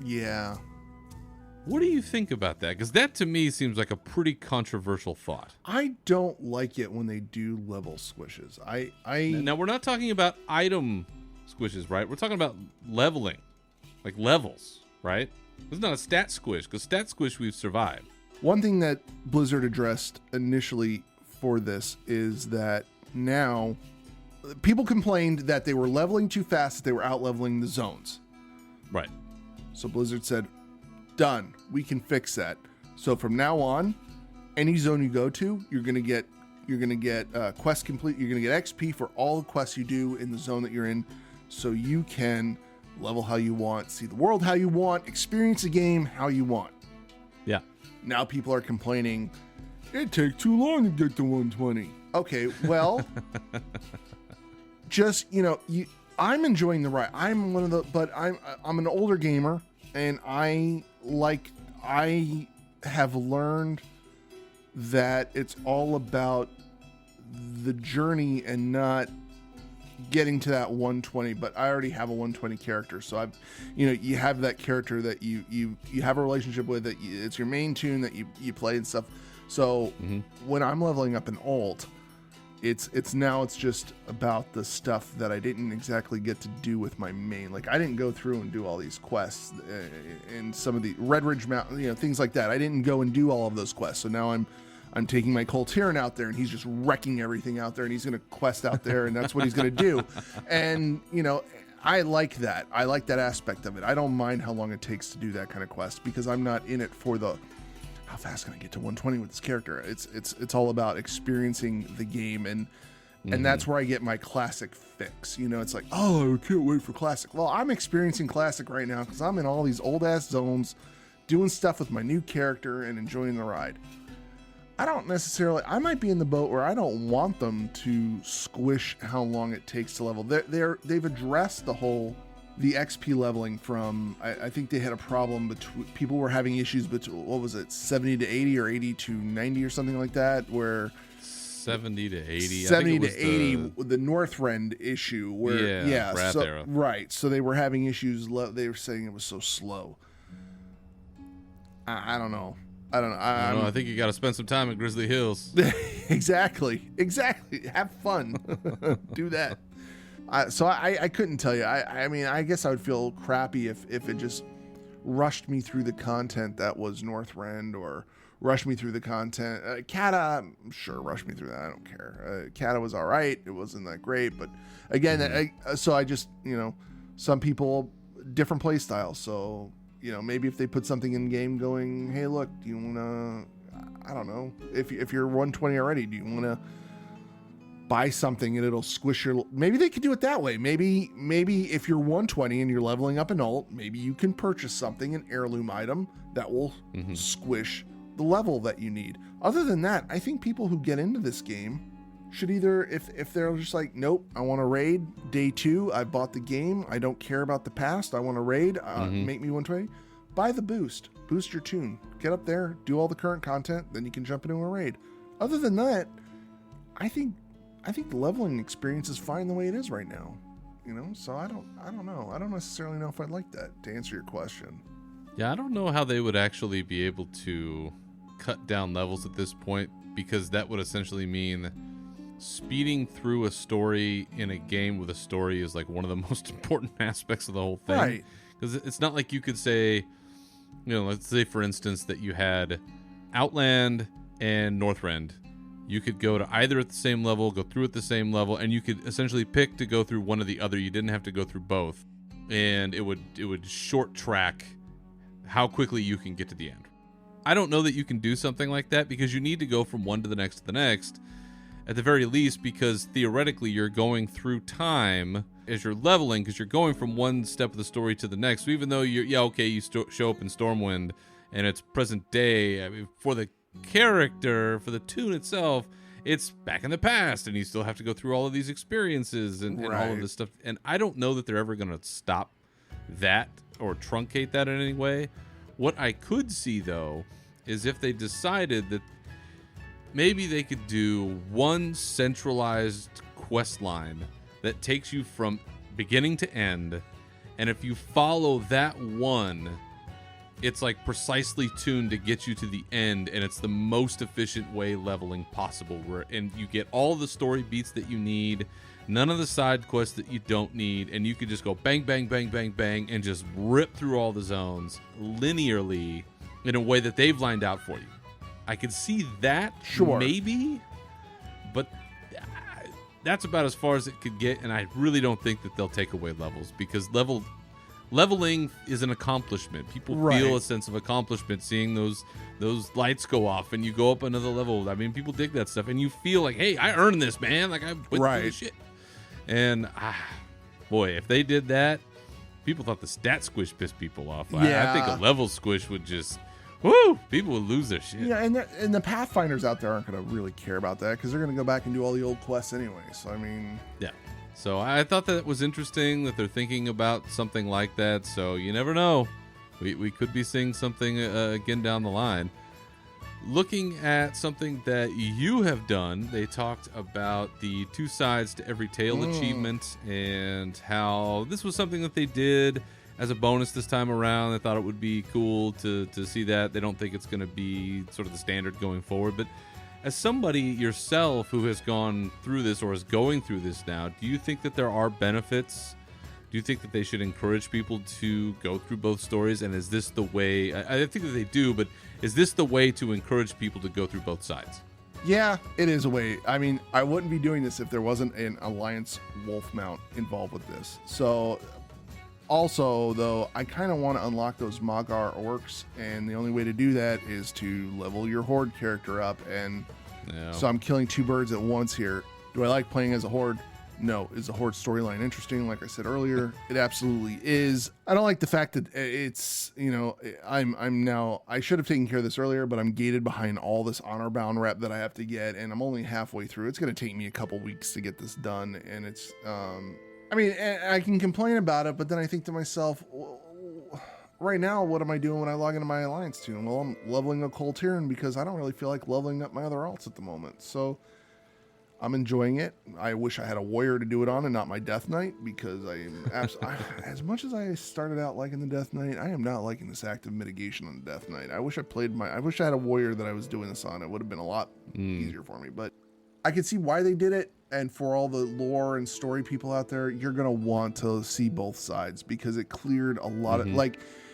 Yeah. What do you think about that? Because that to me seems like a pretty controversial thought. I don't like it when they do level squishes. Now we're not talking about item squishes, right? We're talking about leveling, like levels, right? It's not a stat squish, because stat squish we've survived. One thing that Blizzard addressed initially for this is that now people complained that they were leveling too fast, that they were out leveling the zones. Right. So Blizzard said, done. We can fix that. So from now on, any zone you go to, you're gonna get quest complete. You're gonna get XP for all the quests you do in the zone that you're in, so you can level how you want, see the world how you want, experience the game how you want. Yeah. Now people are complaining, it takes too long to get to 120. Okay, well, just I'm enjoying the ride. I'm an older gamer, and I have learned that it's all about the journey and not getting to that 120. But I already have a 120 character, so you have that character that you have a relationship with, that it's your main tune that you play and stuff. So when I'm leveling up an alt, it's just about the stuff that I didn't exactly get to do with my main. Like, I didn't go through and do all these quests in some of the Red Ridge Mountain, things like that. I didn't go and do all of those quests. So now I'm taking my Coltieran out there, and he's just wrecking everything out there, and he's going to quest out there, and that's what he's going to do. And, I like that. I like that aspect of it. I don't mind how long it takes to do that kind of quest, because I'm not in it for the how fast can I get to 120 with this character. It's all about experiencing the game, and that's where I get my classic fix. It's like, oh, I can't wait for classic. Well, I'm experiencing classic right now because I'm in all these old ass zones, doing stuff with my new character and enjoying the ride. I might be in the boat where I don't want them to squish how long it takes to level. They've addressed the XP leveling from, I think they had a problem between, people were having issues between, what was it, 70 to 80 or 80 to 90 or something like that, where 70 to 80. 70 to 80, the Northrend issue, where, Wrath Era. Right, so they were having issues, they were saying it was so slow. I don't know. I think you got to spend some time at Grizzly Hills. Exactly. Have fun. Do that. So I couldn't tell you. I mean, I guess I would feel crappy if it just rushed me through the content that was Northrend, or rushed me through the content. Kata, sure, rushed me through that. I don't care. Kata was all right. It wasn't that great. But again, so I just, some people, different play styles. So, maybe if they put something in game going, hey, look, do you want to, I don't know, if you're 120 already, do you want to buy something and it'll squish your, maybe they could do it that way. Maybe if you're 120 and you're leveling up an alt, maybe you can purchase something, an heirloom item that will squish the level that you need. Other than that, I think people who get into this game should either, if they're just like, nope, I want to raid day 2, I bought the game, I don't care about the past, I want to raid, make me 120, buy the boost your tune, get up there, do all the current content, then you can jump into a raid. Other than that, I think the leveling experience is fine the way it is right now. So I don't know. I don't necessarily know if I'd like that, to answer your question. Yeah, I don't know how they would actually be able to cut down levels at this point, because that would essentially mean speeding through a story in a game with a story is like one of the most important aspects of the whole thing. Right. Because it's not like you could say, let's say for instance that you had Outland and Northrend. You could go to either at the same level, go through at the same level, and you could essentially pick to go through one or the other. You didn't have to go through both, and it would short track how quickly you can get to the end. I don't know that you can do something like that because you need to go from one to the next at the very least, because theoretically you're going through time as you're leveling, because you're going from one step of the story to the next. So even though you show up in Stormwind and it's present day, I mean, for the character, for the tune itself, it's back in the past, and you still have to go through all of these experiences and all of this stuff. And I don't know that they're ever going to stop that or truncate that in any way. What I could see, though, is if they decided that maybe they could do one centralized quest line that takes you from beginning to end, and if you follow that one, it's like precisely tuned to get you to the end, and it's the most efficient way leveling possible, and you get all the story beats that you need, none of the side quests that you don't need, and you can just go bang, bang, bang, bang, bang, and just rip through all the zones linearly in a way that they've lined out for you. I could see that, sure, maybe, but that's about as far as it could get, and I really don't think that they'll take away levels, because leveling is an accomplishment. People feel a sense of accomplishment seeing those lights go off and you go up another level. I mean, people dig that stuff, and you feel like, hey, I earned this, man. Like, I went through this shit. And boy, if they did that, people thought the stat squish pissed people off. Yeah. I think a level squish would just, woo, people would lose their shit. Yeah, and the Pathfinders out there aren't going to really care about that because they're going to go back and do all the old quests anyway. So, I mean... Yeah. So I thought that was interesting that they're thinking about something like that. So you never know. We could be seeing something again down the line. Looking at something that you have done, they talked about the 2 sides to every tale achievement and how this was something that they did as a bonus this time around. They thought it would be cool to see that. They don't think it's going to be sort of the standard going forward. But as somebody yourself who has gone through this or is going through this now, do you think that there are benefits? Do you think that they should encourage people to go through both stories? And is this the way? I think that they do, but is this the way to encourage people to go through both sides? Yeah, it is a way. I mean, I wouldn't be doing this if there wasn't an Alliance Wolf mount involved with this. So, also, though, I kind of want to unlock those Magar orcs, and the only way to do that is to level your Horde character up, and so I'm killing 2 birds at once here. Do I like playing as a Horde? No. Is the Horde storyline interesting? Like I said earlier, it absolutely is. I don't like the fact that it's, I'm now, I should have taken care of this earlier, but I'm gated behind all this honor bound rep that I have to get, and I'm only halfway through. It's going to take me a couple weeks to get this done, and it's, I mean, I can complain about it, but then I think to myself, right now, what am I doing when I log into my Alliance tune? Well, I'm leveling a Coltiran because I don't really feel like leveling up my other alts at the moment. So I'm enjoying it. I wish I had a warrior to do it on and not my Death Knight, because I am as much as I started out liking the Death Knight, I am not liking this active mitigation on the Death Knight. I wish I had a warrior that I was doing this on. It would have been a lot easier for me, but I could see why they did it. And for all the lore and story people out there, you're going to want to see both sides, because it cleared a lot of,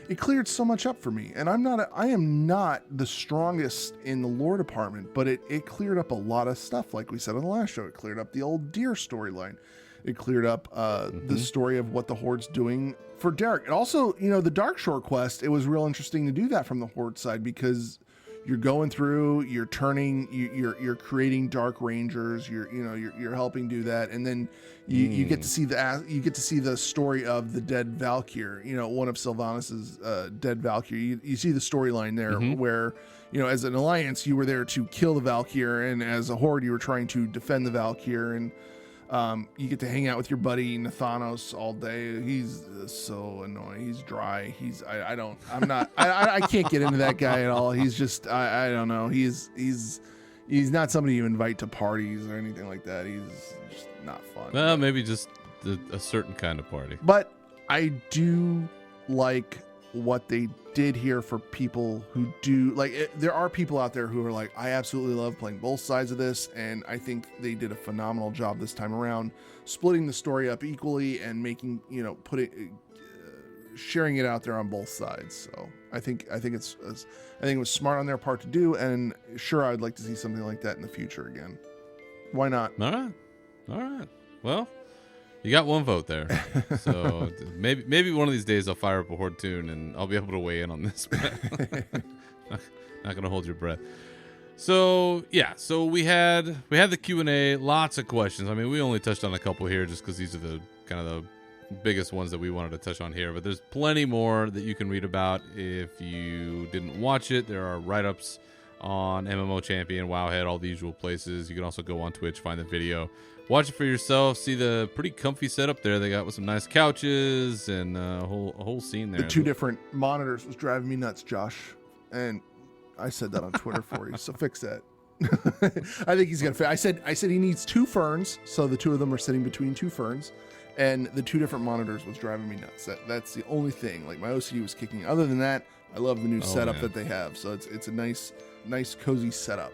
it cleared so much up for me. And I am not the strongest in the lore department, but it cleared up a lot of stuff. Like we said on the last show, it cleared up the old deer storyline. It cleared up the story of what the Horde's doing for Derek. And also, the Darkshore quest, it was real interesting to do that from the Horde side, because you're going through, you're turning, you're creating Dark Rangers, you're helping do that, and then you get to see the story of the dead Valkyr, one of Sylvanas' dead Valkyr. You see the storyline there where, as an Alliance, you were there to kill the Valkyr, and as a Horde, you were trying to defend the Valkyr, and you get to hang out with your buddy Nathanos all day. He's so annoying. He's dry. I can't get into that guy at all. He's just, I don't know. He's not somebody you invite to parties or anything like that. He's just not fun. Well, maybe just a certain kind of party. But I do like what they did here for people who do there are people out there who are like, I absolutely love playing both sides of this, and I think they did a phenomenal job this time around, splitting the story up equally and making, sharing it out there on both sides. So I think it was smart on their part to do, and sure, I'd like to see something like that in the future again. Why not? All right. Well, you got one vote there. So maybe one of these days I'll fire up a Horde tune and I'll be able to weigh in on this. Not gonna hold your breath. So yeah, so we had the Q&A, lots of questions. I mean, we only touched on a couple here just because these are the kind of the biggest ones that we wanted to touch on here. But there's plenty more that you can read about if you didn't watch it. There are write-ups on MMO Champion, Wowhead, all the usual places. You can also go on Twitch, find the video, watch it for yourself, see the pretty comfy setup there they got with some nice couches and a whole scene there. The 2 different monitors was driving me nuts, Josh, and I said that on Twitter for you, so fix that. I think he's gonna. I said he needs 2 ferns, so the 2 of them are sitting between 2 ferns, and the 2 different monitors was driving me nuts. That's the only thing. Like, my OCD was kicking. Other than that, I love the new setup that they have. So it's a nice cozy setup.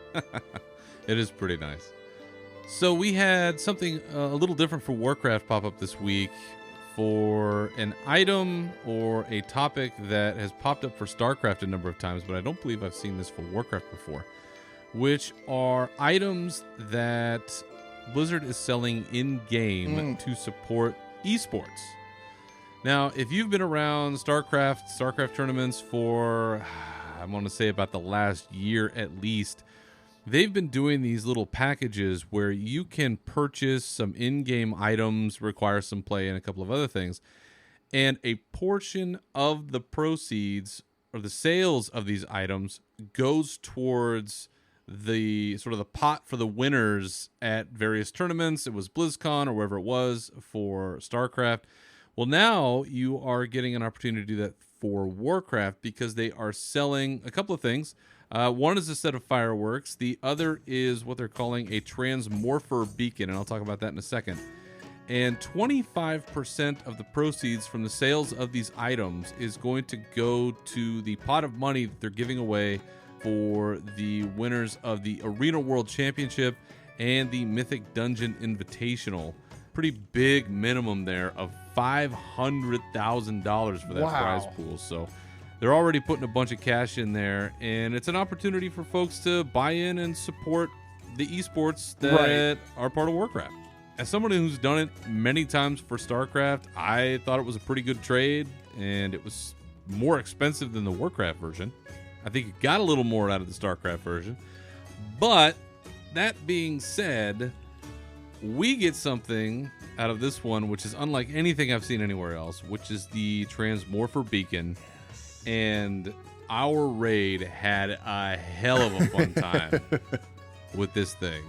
It is pretty nice. So we had something a little different for Warcraft pop up this week for an item or a topic that has popped up for StarCraft a number of times, but I don't believe I've seen this for Warcraft before, which are items that Blizzard is selling in-game to support esports. Now, if you've been around StarCraft tournaments for, I want to say about the last year at least, they've been doing these little packages where you can purchase some in-game items, require some play, and a couple of other things. And a portion of the proceeds or the sales of these items goes towards the sort of the pot for the winners at various tournaments. It was BlizzCon or wherever it was for StarCraft. Well, now you are getting an opportunity to do that for Warcraft because they are selling a couple of things. One is a set of fireworks. The other is what they're calling a Transmorphin beacon, and I'll talk about that in a second. And 25% of the proceeds from the sales of these items is going to go to the pot of money that they're giving away for the winners of the Arena World Championship and the Mythic Dungeon Invitational. Pretty big minimum there of $500,000 for that prize pool. So they're already putting a bunch of cash in there, and it's an opportunity for folks to buy in and support the esports that are part of Warcraft. As somebody who's done it many times for StarCraft, I thought it was a pretty good trade, and it was more expensive than the Warcraft version. I think it got a little more out of the StarCraft version. But that being said, we get something out of this one which is unlike anything I've seen anywhere else, which is the Transmorphin beacon. And our raid had a hell of a fun time with this thing.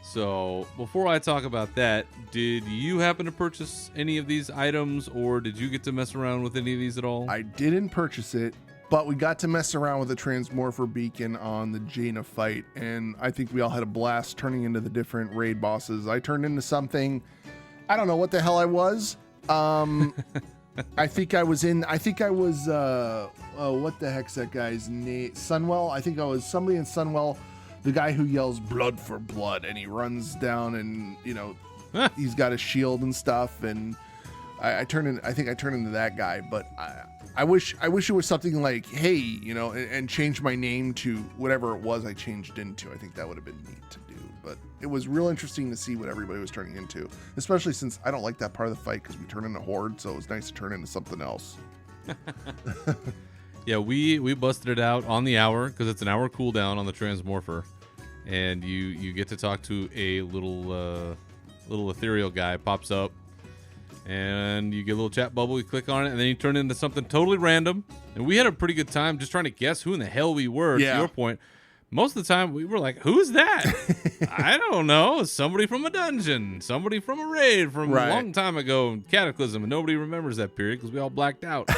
So before I talk about that, did you happen to purchase any of these items, or did you get to mess around with any of these at all? I didn't purchase it, but we got to mess around with the Transmorphin beacon on the Jaina fight, and I think we all had a blast turning into the different raid bosses. I turned into something, I don't know what the hell I was. I think I was what the heck's that guy's name? Sunwell. I think I was somebody in Sunwell, the guy who yells blood for blood, and he runs down and, he's got a shield and stuff. And I think I turned into that guy, but I wish it was something like, hey, and change my name to whatever it was I changed into. I think that would have been neat to do. But it was real interesting to see what everybody was turning into, especially since I don't like that part of the fight because we turn into Horde, so it was nice to turn into something else. Yeah, we busted it out on the hour because it's an hour cooldown on the Transmorphin, and you get to talk to a little ethereal guy pops up, and you get a little chat bubble. You click on it, and then you turn into something totally random. And we had a pretty good time just trying to guess who in the hell we were. Yeah. To your point, most of the time we were like, "Who's that?" I don't know. Somebody from a dungeon, somebody from a raid from a long time ago, Cataclysm, and nobody remembers that period because we all blacked out.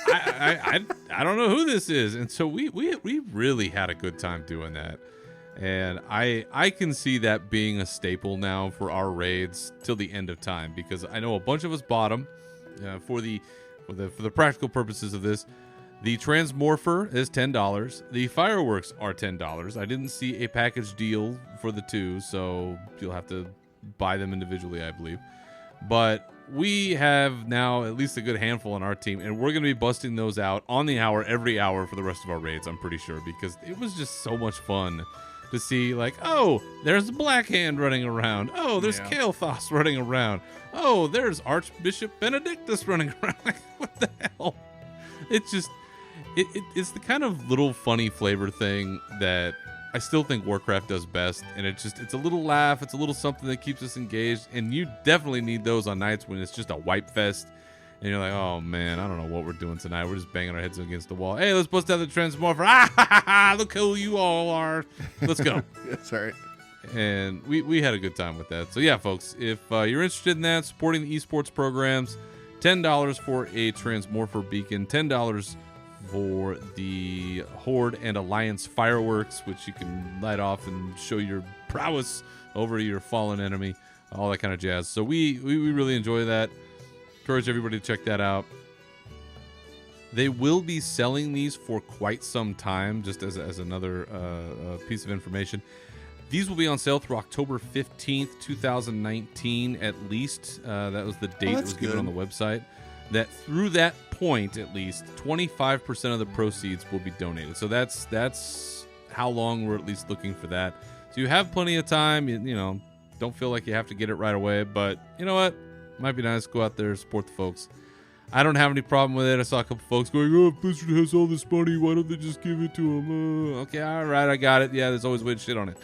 I don't know who this is, and so we really had a good time doing that, and I can see that being a staple now for our raids till the end of time, because I know a bunch of us bought them for the practical purposes of this. The Transmorpher is $10. The fireworks are $10. I didn't see a package deal for the two, so you'll have to buy them individually, I believe. But we have now at least a good handful on our team, and we're going to be busting those out on the hour every hour for the rest of our raids, I'm pretty sure, because it was just so much fun to see, like, oh, there's Black Hand running around. Oh, there's Kael'thas running around. Oh, there's Archbishop Benedictus running around. Like, what the hell? It's just, it's the kind of little funny flavor thing that I still think Warcraft does best, and it's a little laugh, it's a little something that keeps us engaged, and you definitely need those on nights when it's just a wipe fest, and you're like, oh man, I don't know what we're doing tonight, we're just banging our heads against the wall. Hey, let's bust out the Transmorphin. Ah, ha, ha, ha, look who you all are. Let's go. That's right. And we had a good time with that. So yeah, folks, if you're interested in that, supporting the esports programs, $10 for a Transmorpher beacon, $10 for the Horde and Alliance fireworks, which you can light off and show your prowess over your fallen enemy, all that kind of jazz. So we really enjoy that. Encourage everybody to check that out. They will be selling these for quite some time, just as another piece of information. These will be on sale through October 15th, 2019, at least. That was the date that was given on the website. That through that point, at least, 25% of the proceeds will be donated. So that's how long we're at least looking for that. So you have plenty of time. You know, don't feel like you have to get it right away. But you know what? Might be nice to go out there, support the folks. I don't have any problem with it. I saw a couple folks going, oh, Blizzard has all this money. Why don't they just give it to them? Okay, all right, I got it. Yeah, there's always weird shit on it.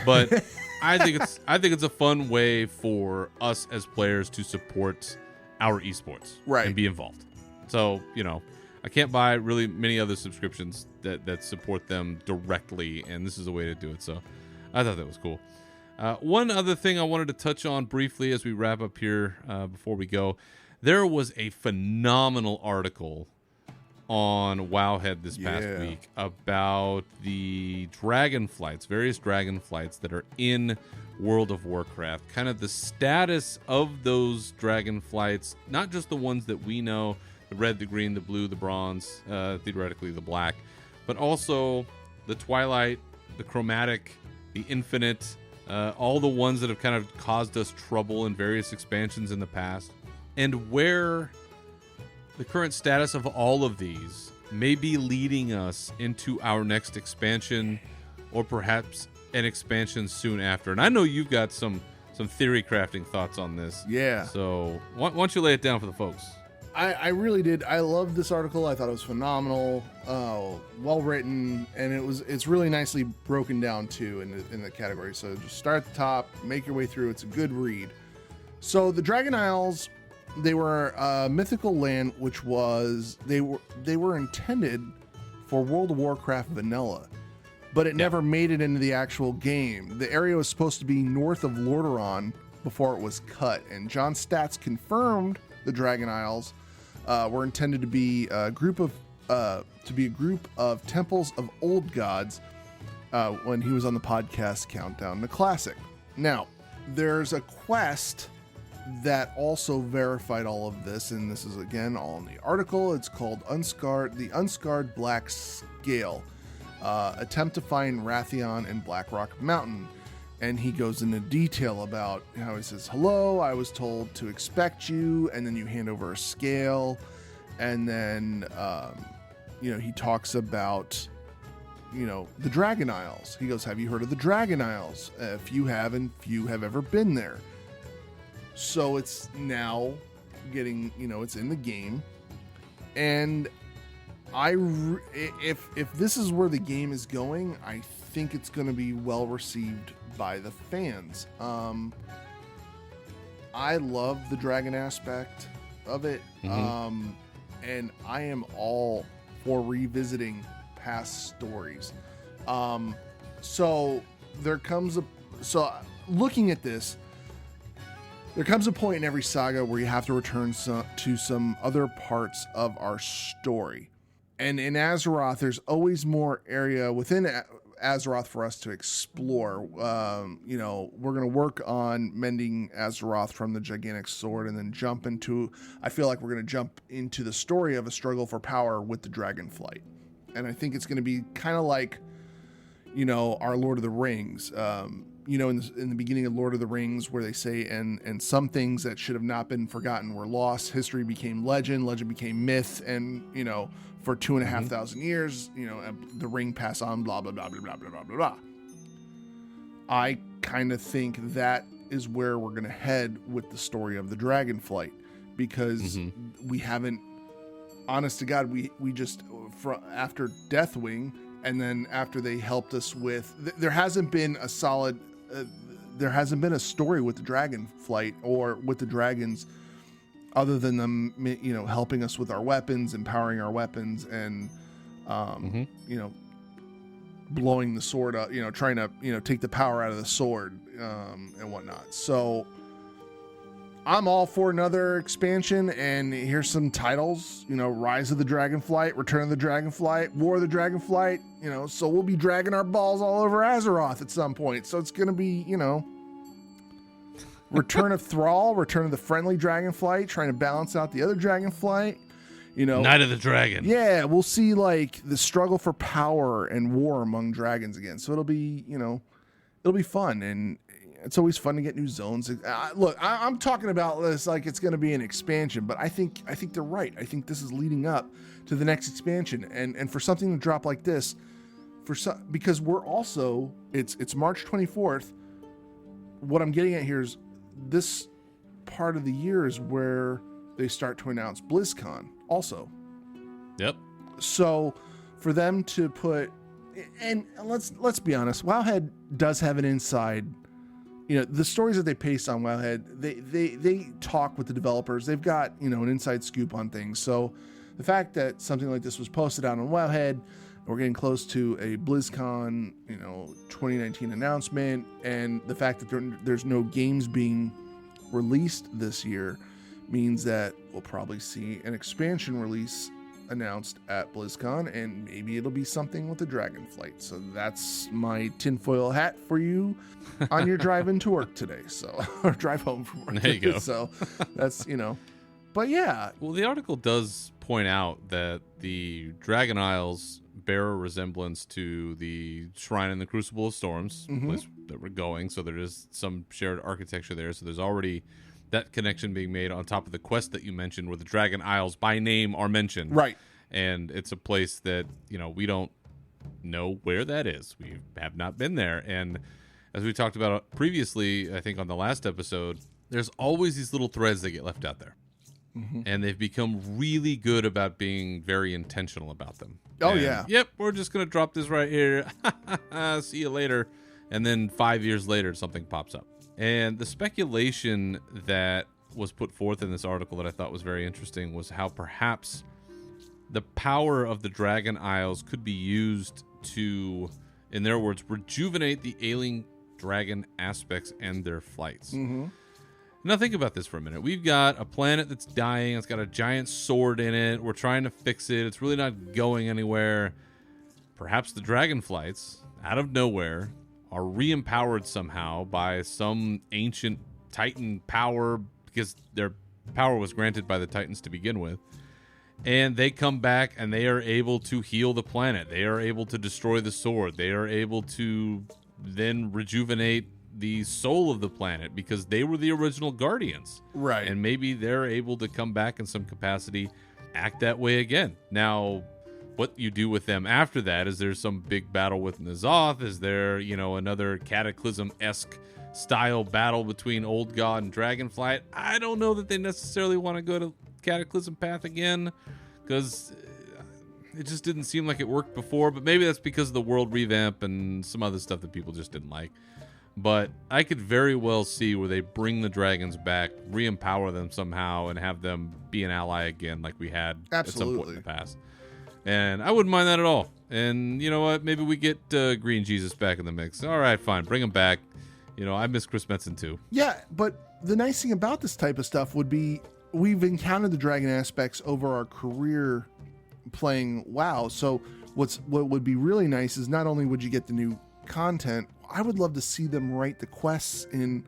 But I think it's a fun way for us as players to support our esports and be involved. So, you know, I can't buy really many other subscriptions that support them directly, and this is a way to do it. So I thought that was cool. One other thing I wanted to touch on briefly as we wrap up here before we go. There was a phenomenal article on Wowhead this past week about the dragonflights, various dragonflights that are in World of Warcraft, kind of the status of those dragonflights, not just the ones that we know, the red, the green, the blue, the bronze, theoretically the black, but also the twilight, the chromatic, the infinite, all the ones that have kind of caused us trouble in various expansions in the past, and where the current status of all of these may be leading us into our next expansion, or perhaps an expansion soon after. And I know you've got some theory crafting thoughts on this. Yeah. So why don't you lay it down for the folks? I really did. I loved this article. I thought it was phenomenal, well written, and it's really nicely broken down too in the category. So just start at the top, make your way through. It's a good read. So the Dragon Isles, they were a mythical land, which was they were intended for World of Warcraft vanilla, but it never made it into the actual game. The area was supposed to be north of Lordaeron before it was cut, and John Statz confirmed the Dragon Isles were intended to be a group of temples of old gods when he was on the podcast Countdown to Classic. Now, there's a quest that also verified all of this, and this is again all in the article. It's called the Unscarred Black Scale, attempt to find Wrathion and Blackrock Mountain. And he goes into detail about how he says, hello, I was told to expect you, and then you hand over a scale, and then he talks about the Dragon Isles. He goes, have you heard of the Dragon Isles? If you haven't, few have ever been there. So it's now getting, it's in the game. And if this is where the game is going, I think it's going to be well received by the fans. I love the dragon aspect of it. Mm-hmm. And I am all for revisiting past stories. So looking at this, there comes a point in every saga where you have to return to some other parts of our story. And in Azeroth, there's always more area within Azeroth for us to explore. You know, we're going to work on mending Azeroth from the gigantic sword, and then I feel like we're going to jump into the story of a struggle for power with the Dragonflight. And I think it's going to be kind of like, you know, our Lord of the Rings. You know, in the beginning of Lord of the Rings, where they say, and some things that should have not been forgotten were lost. History became legend became myth, and, you know, for 2,500 years, you know, the ring passed on, blah, blah, blah, blah, blah, blah, blah, blah, blah. I kind of think that is where we're going to head with the story of the Dragonflight, because we haven't, honest to God, we just, after Deathwing, and then after they helped us with, there hasn't been a solid, there hasn't been a story with the Dragonflight or with the dragons, other than them, you know, helping us with our weapons, empowering our weapons, and, you know, blowing the sword up, you know, trying to, you know, take the power out of the sword, and whatnot. So I'm all for another expansion, and here's some titles, you know, Rise of the Dragonflight, Return of the Dragonflight, War of the Dragonflight, you know, so we'll be dragging our balls all over Azeroth at some point. So it's going to be, you know, Return of Thrall, Return of the Friendly Dragonflight, trying to balance out the other Dragonflight, you know. Night of the Dragon. Yeah, we'll see, like, the struggle for power and war among dragons again. So it'll be, you know, it'll be fun, and it's always fun to get new zones. Look, I'm talking about this like it's going to be an expansion, but I think they're right. I think this is leading up to the next expansion, and for something to drop like this, because we're also, it's March 24th. What I'm getting at here is this part of the year is where they start to announce BlizzCon also. Yep. So for them to put, and let's be honest, Wowhead does have an inside, you know, the stories that they paste on Wowhead, they talk with the developers. They've got, you know, an inside scoop on things. So the fact that something like this was posted out on Wowhead, we're getting close to a BlizzCon, you know, 2019 announcement, and the fact that there's no games being released this year means that we'll probably see an expansion release announced at BlizzCon, and maybe it'll be something with the Dragonflight. So that's my tinfoil hat for you on your drive into work today. So, or drive home from work. There you go. So that's, you know, but yeah. Well, the article does point out that the Dragon Isles bear a resemblance to the Shrine in the Crucible of Storms, place that we're going. So there is some shared architecture there. So there's already that connection being made on top of the quest that you mentioned, where the Dragon Isles by name are mentioned. Right. And it's a place that, you know, we don't know where that is. We have not been there. And as we talked about previously, I think on the last episode, there's always these little threads that get left out there. And they've become really good about being very intentional about them. Oh, and, yeah. Yep, we're just going to drop this right here. See you later. And then 5 years later, something pops up. And the speculation that was put forth in this article that I thought was very interesting was how perhaps the power of the Dragon Isles could be used to, in their words, rejuvenate the ailing dragon aspects and their flights. Now think about this for a minute. We've got a planet that's dying. It's got a giant sword in it. We're trying to fix it. It's really not going anywhere. Perhaps the dragonflights, out of nowhere, are re-empowered somehow by some ancient Titan power, because their power was granted by the Titans to begin with. And they come back and they are able to heal the planet. They are able to destroy the sword. They are able to then rejuvenate the soul of the planet, because they were the original guardians. Right. And maybe they're able to come back in some capacity, act that way again. Now, what you do with them after that, is there some big battle with N'Zoth? Is there, you know, another Cataclysm-esque style battle between Old God and Dragonflight? I don't know that they necessarily want to go to Cataclysm path again, because it just didn't seem like it worked before. But maybe that's because of the world revamp and some other stuff that people just didn't like. But I could very well see where they bring the dragons back, re-empower them somehow, and have them be an ally again, like we had at some point in the past. And I wouldn't mind that at all. And you know what? Maybe we get Green Jesus back in the mix. All right, fine. Bring him back. You know, I miss Chris Metzen too. Yeah, but the nice thing about this type of stuff would be we've encountered the dragon aspects over our career playing WoW. So what would be really nice is not only would you get the new content, I would love to see them write the quests in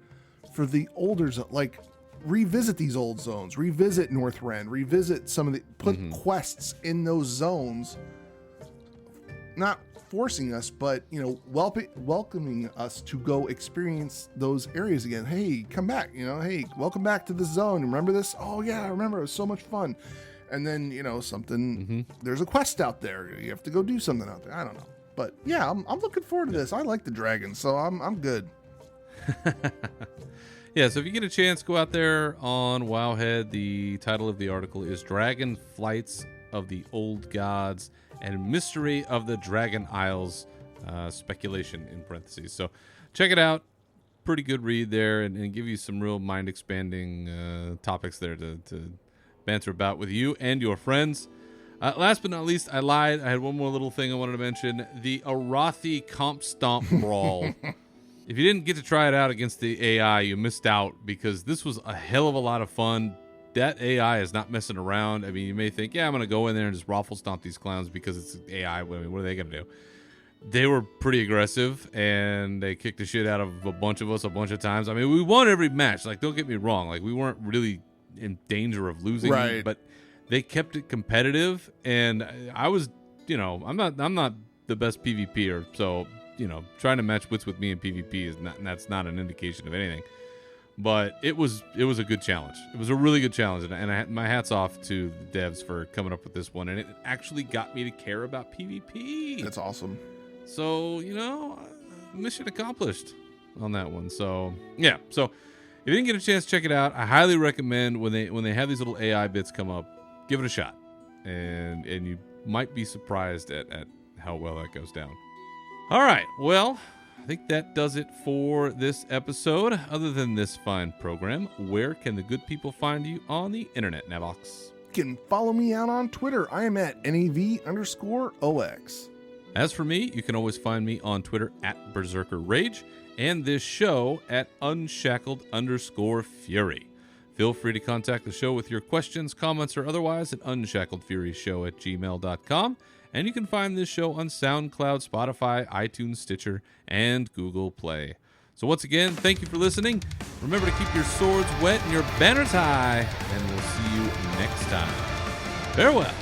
for the older, like revisit these old zones, revisit Northrend, revisit some of the, put quests in those zones, not forcing us, but, you know, welcoming us to go experience those areas again. Hey, come back, you know, hey, welcome back to this zone. Remember this? Oh yeah, I remember, it was so much fun. And then, you know, something, there's a quest out there. You have to go do something out there. I don't know. But yeah, I'm looking forward to this. I like the dragons, so I'm good. Yeah, so if you get a chance, go out there on Wowhead. The title of the article is Dragon Flights of the Old Gods and Mystery of the Dragon Isles, speculation in parentheses. So check it out. Pretty good read there, and give you some real mind-expanding topics there to banter about with you and your friends. Last but not least, I lied. I had one more little thing I wanted to mention. The Arathi Comp Stomp Brawl. If you didn't get to try it out against the AI, you missed out, because this was a hell of a lot of fun. That AI is not messing around. I mean, you may think, yeah, I'm going to go in there and just raffle stomp these clowns because it's AI. I mean, what are they going to do? They were pretty aggressive, and they kicked the shit out of a bunch of us a bunch of times. I mean, we won every match. Like, don't get me wrong. Like, we weren't really in danger of losing, right, but they kept it competitive, and I was, you know, I'm not the best PvPer, so, you know, trying to match wits with me in PvP is not, that's not an indication of anything. But it was a good challenge. It was a really good challenge, and I, my hat's off to the devs for coming up with this one, and it actually got me to care about PvP. That's awesome. So, you know, mission accomplished on that one. So, yeah. So, if you didn't get a chance, check it out. I highly recommend when they have these little AI bits come up, give it a shot, and you might be surprised at how well that goes down. All right, well, I think that does it for this episode. Other than this fine program, where can the good people find you on the internet, Navox? You can follow me out on Twitter. I am at NAV_OX. As for me, you can always find me on Twitter at Berzerker Rage, and this show at Unshackled_Fury. Feel free to contact the show with your questions, comments, or otherwise at unshackledfuryshow@gmail.com. And you can find this show on SoundCloud, Spotify, iTunes, Stitcher, and Google Play. So once again, thank you for listening. Remember to keep your swords wet and your banners high, and we'll see you next time. Farewell.